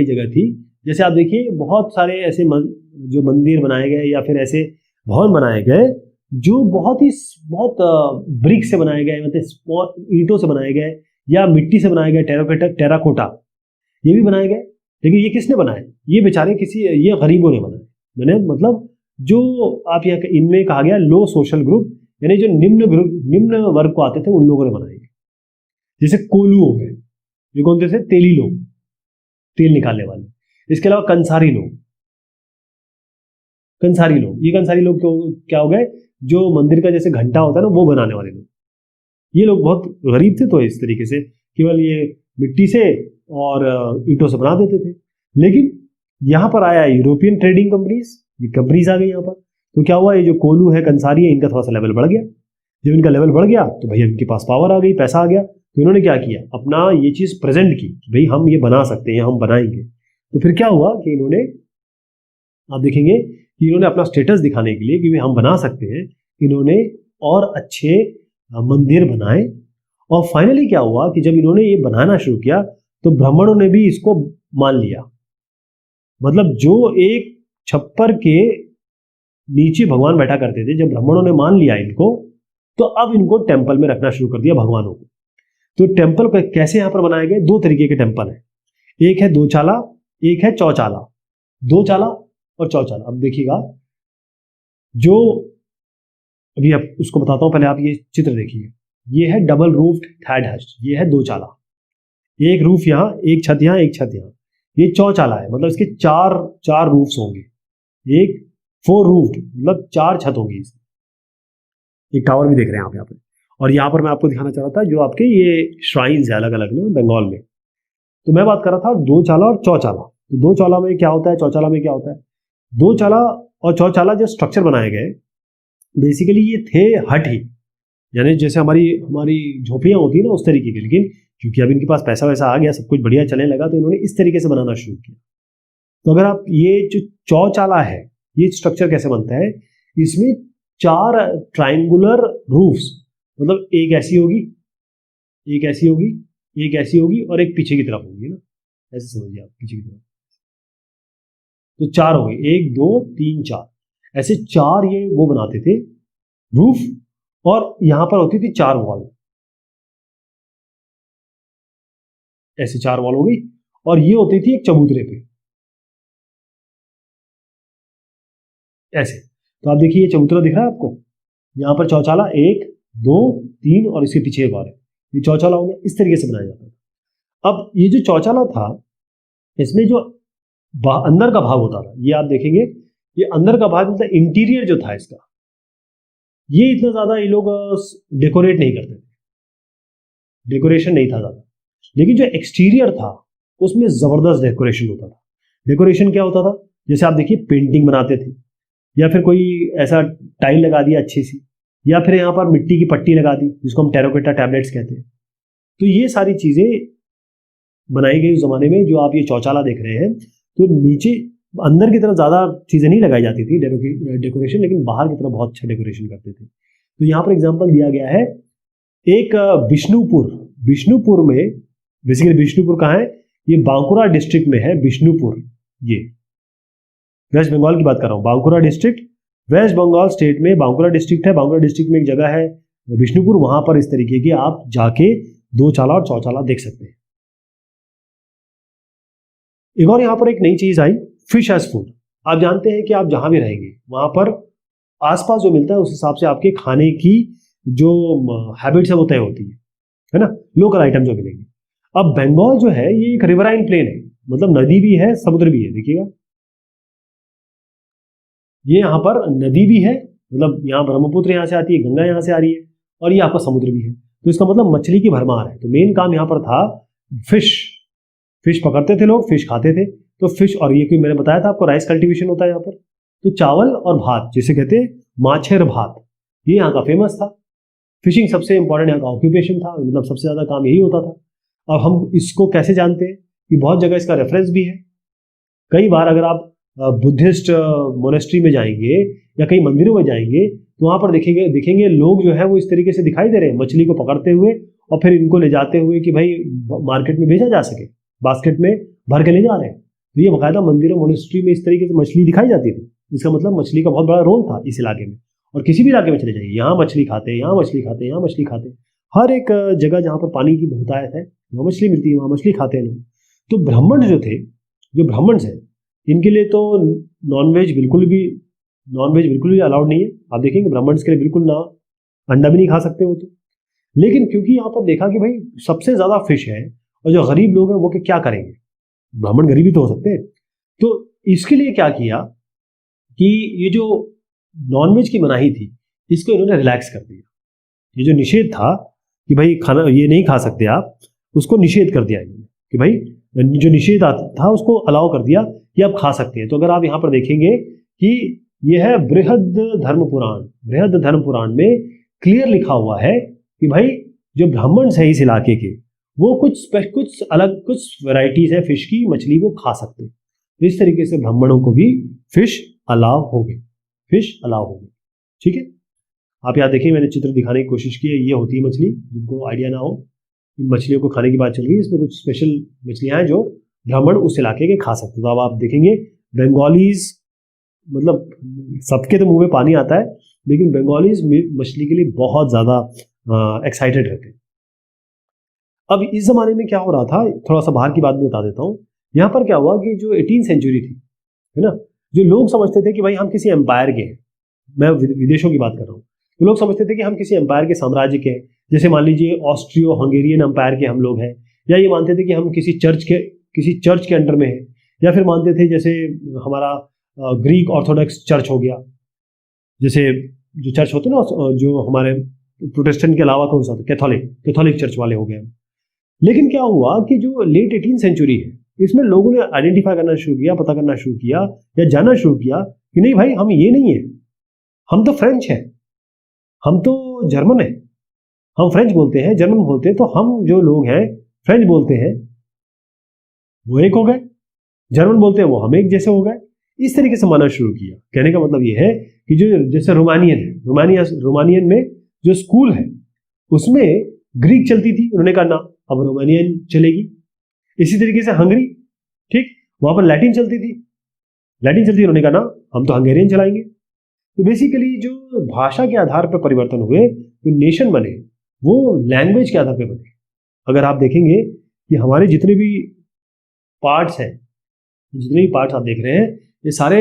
जगह थी, जैसे आप देखिए बहुत सारे ऐसे जो मंदिर बनाए गए या फिर ऐसे भवन बनाए गए जो बहुत ब्रिक से बनाए गए, मतलब ईंटों से बनाए गए या मिट्टी से बनाए गए, टेराकोटा, ये भी बनाए गए। लेकिन ये किसने बनाए? ये बेचारे ये गरीबों ने बनाए। मतलब जो आप यहाँ इनमें कहा गया लो सोशल ग्रुप, यानी जो निम्न वर्ग को आते थे, उन लोगों ने बनाए गए। जैसे कोलू हो गए, जो कौन थे? तेली लोग, तेल निकालने वाले। इसके अलावा कंसारी लोग, ये कंसारी लोग क्या हो गए? जो मंदिर का जैसे घंटा होता है ना, वो बनाने वाले लोग। ये लोग बहुत गरीब थे, तो इस तरीके से केवल ये मिट्टी से और ईंटों से बना देते थे। लेकिन यहाँ पर आया यूरोपियन ट्रेडिंग कंपनीज आ गई यहाँ पर। तो क्या हुआ, ये जो कोलू है, कंसारी है, इनका थोड़ा सा लेवल बढ़ गया। जब इनका लेवल बढ़ गया तो भैया इनके पास पावर आ गई, पैसा आ गया। तो इन्होंने क्या किया, अपना ये चीज प्रेजेंट की, भाई हम ये बना सकते हैं, हम बनाएंगे। तो फिर क्या हुआ कि इन्होंने, आप देखेंगे कि इन्होंने अपना स्टेटस दिखाने के लिए कि हम बना सकते हैं, इन्होंने और अच्छे मंदिर बनाए। और फाइनली क्या हुआ कि जब इन्होंने ये बनाना शुरू किया तो ब्राह्मणों ने भी इसको मान लिया। मतलब जो एक छप्पर के नीचे भगवान बैठा करते थे, जब ब्राह्मणों ने मान लिया इनको, तो अब इनको टेम्पल में रखना शुरू कर दिया भगवानों को। तो टेम्पल कैसे यहां पर बनाए गए? दो तरीके के टेम्पल है, एक है दो चाला, एक है चौचाला। दो चाला और चौचाला। अब देखिएगा, जो अभी आप उसको बताता हूं, पहले आप ये चित्र देखिए। ये है डबल रूफ्ड थैड हट, ये है दो चाला। एक रूफ यहाँ, एक छत यहाँ, एक छत यहाँ। ये चौचाला है, मतलब इसके चार रूफ्स होंगे। एक 4 रूफ्ड, मतलब 4 छत होंगी इसकी। एक टावर भी देख रहे हैं आप यहाँ पे। और यहाँ पर मैं आपको दिखाना चाह रहा था जो आपके ये श्राइन्स है अलग अलग ना बंगाल में। तो मैं बात कर रहा था दो चाला और चौचाला। तो दो चाला में क्या होता है, चौचाला में क्या होता है? दो चाला और चौचाला जो स्ट्रक्चर बनाए गए बेसिकली ये थे हट ही, यानी जैसे हमारी हमारी झोपड़ियाँ होती है ना उस तरीके की। लेकिन क्योंकि अब इनके पास पैसा वैसा आ गया, सब कुछ बढ़िया चलने लगा, तो इन्होंने इस तरीके से बनाना शुरू किया। तो अगर आप ये जो चौचाला है ये स्ट्रक्चर कैसे बनता है, इसमें 4 ट्राइंगुलर रूफ्स, मतलब एक ऐसी होगी, एक ऐसी होगी, एक ऐसी होगी और एक पीछे की तरफ होगी ना, ऐसे समझिए आप, पीछे की तरफ। तो 4 हो गए, 1 2 3 4, ऐसे 4 ये वो बनाते थे रूफ। और यहां पर होती थी 4 वॉल, ऐसे 4 वॉल हो गई। और ये होती थी एक चबूतरे पे ऐसे। तो आप देखिए ये चबूतरा दिख रहा है आपको, यहाँ पर चौचाला 1 2 3 और इसके पीछे एक और है, ये चौचाला हो गया। इस तरीके से बनाया जाता था। अब ये जो चौचाला था इसमें जो अंदर का भाग होता था, ये आप देखेंगे, ये अंदर का भाग मतलब इंटीरियर जो था इसका, ये इतना ज्यादा ये लोग डेकोरेट नहीं करते थे, डेकोरेशन नहीं था ज्यादा। लेकिन जो एक्सटीरियर था उसमें जबरदस्त डेकोरेशन होता था। डेकोरेशन क्या होता था, जैसे आप देखिए पेंटिंग बनाते थे, या फिर कोई ऐसा टाइल लगा दिया अच्छी सी, या फिर यहाँ पर मिट्टी की पट्टी लगा दी जिसको हम टेराकोटा टैबलेट्स कहते हैं। तो ये सारी चीजें बनाई गई उस जमाने में। जो आप ये चौचाला देख रहे हैं, तो नीचे अंदर की तरफ ज्यादा चीजें नहीं लगाई जाती थी डेकोरेशन, लेकिन बाहर की तरफ बहुत अच्छा डेकोरेशन करते थे। तो यहाँ पर एग्जाम्पल दिया गया है एक बिष्णुपुर। बिष्णुपुर में, बेसिकली बिष्णुपुर कहाँ है, ये बांकुरा डिस्ट्रिक्ट में है बिष्णुपुर। ये वेस्ट बंगाल की बात कर रहा हूँ, Bankura district, West Bengal state में बांकुरा डिस्ट्रिक्ट है। बांकुरा डिस्ट्रिक्ट में एक जगह है बिष्णुपुर, वहां पर इस तरीके की आप जाके दो चाला और चौचाला देख सकते हैं। एक और यहाँ पर एक नई चीज आई, फिश एज फूड। आप जानते हैं कि आप जहां भी रहेंगे वहां पर आसपास जो मिलता है उस हिसाब से आपके खाने की जो हैबिट्स है वो तय होती है ना, लोकल आइटम जो मिलेंगे। अब बंगाल जो है ये एक रिवराइन प्लेन है, मतलब नदी भी है समुद्र भी है। देखिएगा ये यहाँ पर नदी भी है, मतलब यहाँ ब्रह्मपुत्र यहाँ से आती है, गंगा यहाँ से आ रही है, और ये आपका समुद्र भी है। तो इसका मतलब मछली की भरमार है। तो मेन काम यहाँ पर था फिश, फिश पकड़ते थे लोग, फिश खाते थे। तो फिश, और ये कोई मैंने बताया था आपको राइस कल्टीवेशन होता है यहाँ पर। तो चावल और भात जिसे कहते हैं माछेर भात, ये यहाँ का फेमस था। फिशिंग सबसे इंपॉर्टेंट यहाँ का ऑक्यूपेशन था, मतलब सबसे ज्यादा काम यही होता था। अब हम इसको कैसे जानते हैं कि बहुत जगह इसका रेफरेंस भी है। कई बार अगर आप बुद्धिस्ट मोनेस्ट्री में जाएंगे या कई मंदिरों में जाएंगे तो वहां पर देखेंगे लोग जो है वो इस तरीके से दिखाई दे रहे हैं, मछली को पकड़ते हुए और फिर इनको ले जाते हुए कि भाई मार्केट में भेजा जा सके, बास्केट में भर के ले जा रहे हैं। तो ये बाकायदा मंदिरों मोनेस्ट्री में इस तरीके से मछली दिखाई जाती थी। इसका मतलब मछली का बहुत बड़ा रोल था इस इलाके में। और किसी भी इलाके में चले जाइए, यहाँ मछली खाते हैं, यहाँ मछली खाते हैं, यहाँ मछली खाते हैं। हर एक जगह जहाँ पर पानी की बहुतायत है वहाँ मछली मिलती है, वहाँ मछली खाते हैं लोग। तो ब्राह्मण जो थे, जो ब्राह्मण है, इनके लिए तो नॉनवेज बिल्कुल भी अलाउड नहीं है। आप देखेंगे ब्राह्मण्स के लिए बिल्कुल ना, अंडा भी नहीं खा सकते वो तो। लेकिन क्योंकि यहाँ पर देखा कि भाई सबसे ज्यादा फिश है और जो गरीब लोग हैं वो क्या करेंगे, ब्राह्मण गरीब ही तो हो सकते हैं। तो इसके लिए क्या किया कि ये जो नॉनवेज की मनाही थी इसको इन्होंने रिलैक्स कर दिया। ये जो निषेध था कि भाई खाना ये नहीं खा सकते आप, उसको निषेध कर दिया इन्होंने कि भाई जो निषेध था उसको अलाउ कर दिया कि आप खा सकते हैं। तो अगर आप यहाँ पर देखेंगे कि यह है बृहद धर्म पुराण, बृहद धर्म पुराण में क्लियर लिखा हुआ है कि भाई जो ब्राह्मण है इस इलाके के वो कुछ अलग कुछ वैरायटीज है फिश की, मछली वो खा सकते हैं। तो इस तरीके से ब्राह्मणों को भी फिश अलाउ हो गई, फिश अलाउ हो गई। ठीक है, आप यहाँ देखिए मैंने चित्र दिखाने की कोशिश की है। ये होती है मछली, जिनको आइडिया ना हो, इन मछलियों को खाने की बात चल रही है। इसमें कुछ स्पेशल मछलियां हैं जो ब्राह्मण उस इलाके के खा सकते हैं। तो अब आप देखेंगे बंगालीज, मतलब सबके तो मुंह में पानी आता है, लेकिन बंगालीज मछली के लिए बहुत ज्यादा एक्साइटेड रहते हैं। अब इस जमाने में क्या हो रहा था, थोड़ा सा बाहर की बात भी बता देता हूँ। यहाँ पर क्या हुआ कि जो 18वीं सेंचुरी थी, है ना, जो लोग समझते थे कि भाई हम किसी एम्पायर के हैं, मैं विदेशों की बात कर रहा हूँ, तो लोग समझते थे कि हम किसी एम्पायर के साम्राज्य के हैं। जैसे मान लीजिए ऑस्ट्रियो हंगेरियन एम्पायर के हम लोग हैं, या ये मानते थे कि हम किसी चर्च के अंडर में हैं, या फिर मानते थे जैसे हमारा ग्रीक ऑर्थोडॉक्स चर्च हो गया, जैसे जो चर्च होते हैं ना, जो हमारे प्रोटेस्टेंट के अलावा कौन सा था, कैथोलिक चर्च वाले हो गए। लेकिन क्या हुआ कि जो लेट 18 सेंचुरी है, इसमें लोगों ने आइडेंटिफाई करना शुरू किया, पता करना शुरू किया या जानना शुरू किया कि नहीं भाई, हम ये नहीं है, हम तो फ्रेंच है, हम तो जर्मन है, हम फ्रेंच बोलते हैं, जर्मन बोलते हैं, तो हम जो लोग हैं फ्रेंच बोलते हैं वो एक हो गए, जर्मन बोलते हैं वो हम एक जैसे हो गए। इस तरीके से मानना शुरू किया। कहने का मतलब ये है कि जो जैसे रोमानियन है, रोमानियन में जो स्कूल है उसमें ग्रीक चलती थी, उन्होंने कहा ना अब रोमानियन चलेगी। इसी तरीके से हंगरी, ठीक, वहां पर लैटिन चलती थी, उन्होंने कहा ना हम तो हंगेरियन चलाएंगे। तो बेसिकली जो भाषा के आधार पर परिवर्तन हुए, जो नेशन बने वो लैंग्वेज के आधार पर बने। अगर आप देखेंगे कि हमारे जितने भी पार्ट्स हैं, जितने भी पार्ट्स आप देख रहे हैं, ये सारे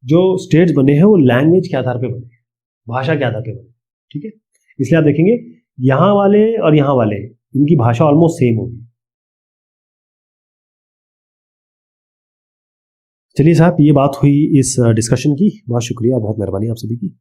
जो स्टेट्स बने हैं वो लैंग्वेज के आधार पे बने, भाषा के आधार पे बने, ठीक है। इसलिए आप देखेंगे यहाँ वाले और यहाँ वाले, इनकी भाषा ऑलमोस्ट सेम होगी। चलिए साहब, ये बात हुई इस डिस्कशन की। बहुत शुक्रिया, बहुत मेहरबानी आप सभी की।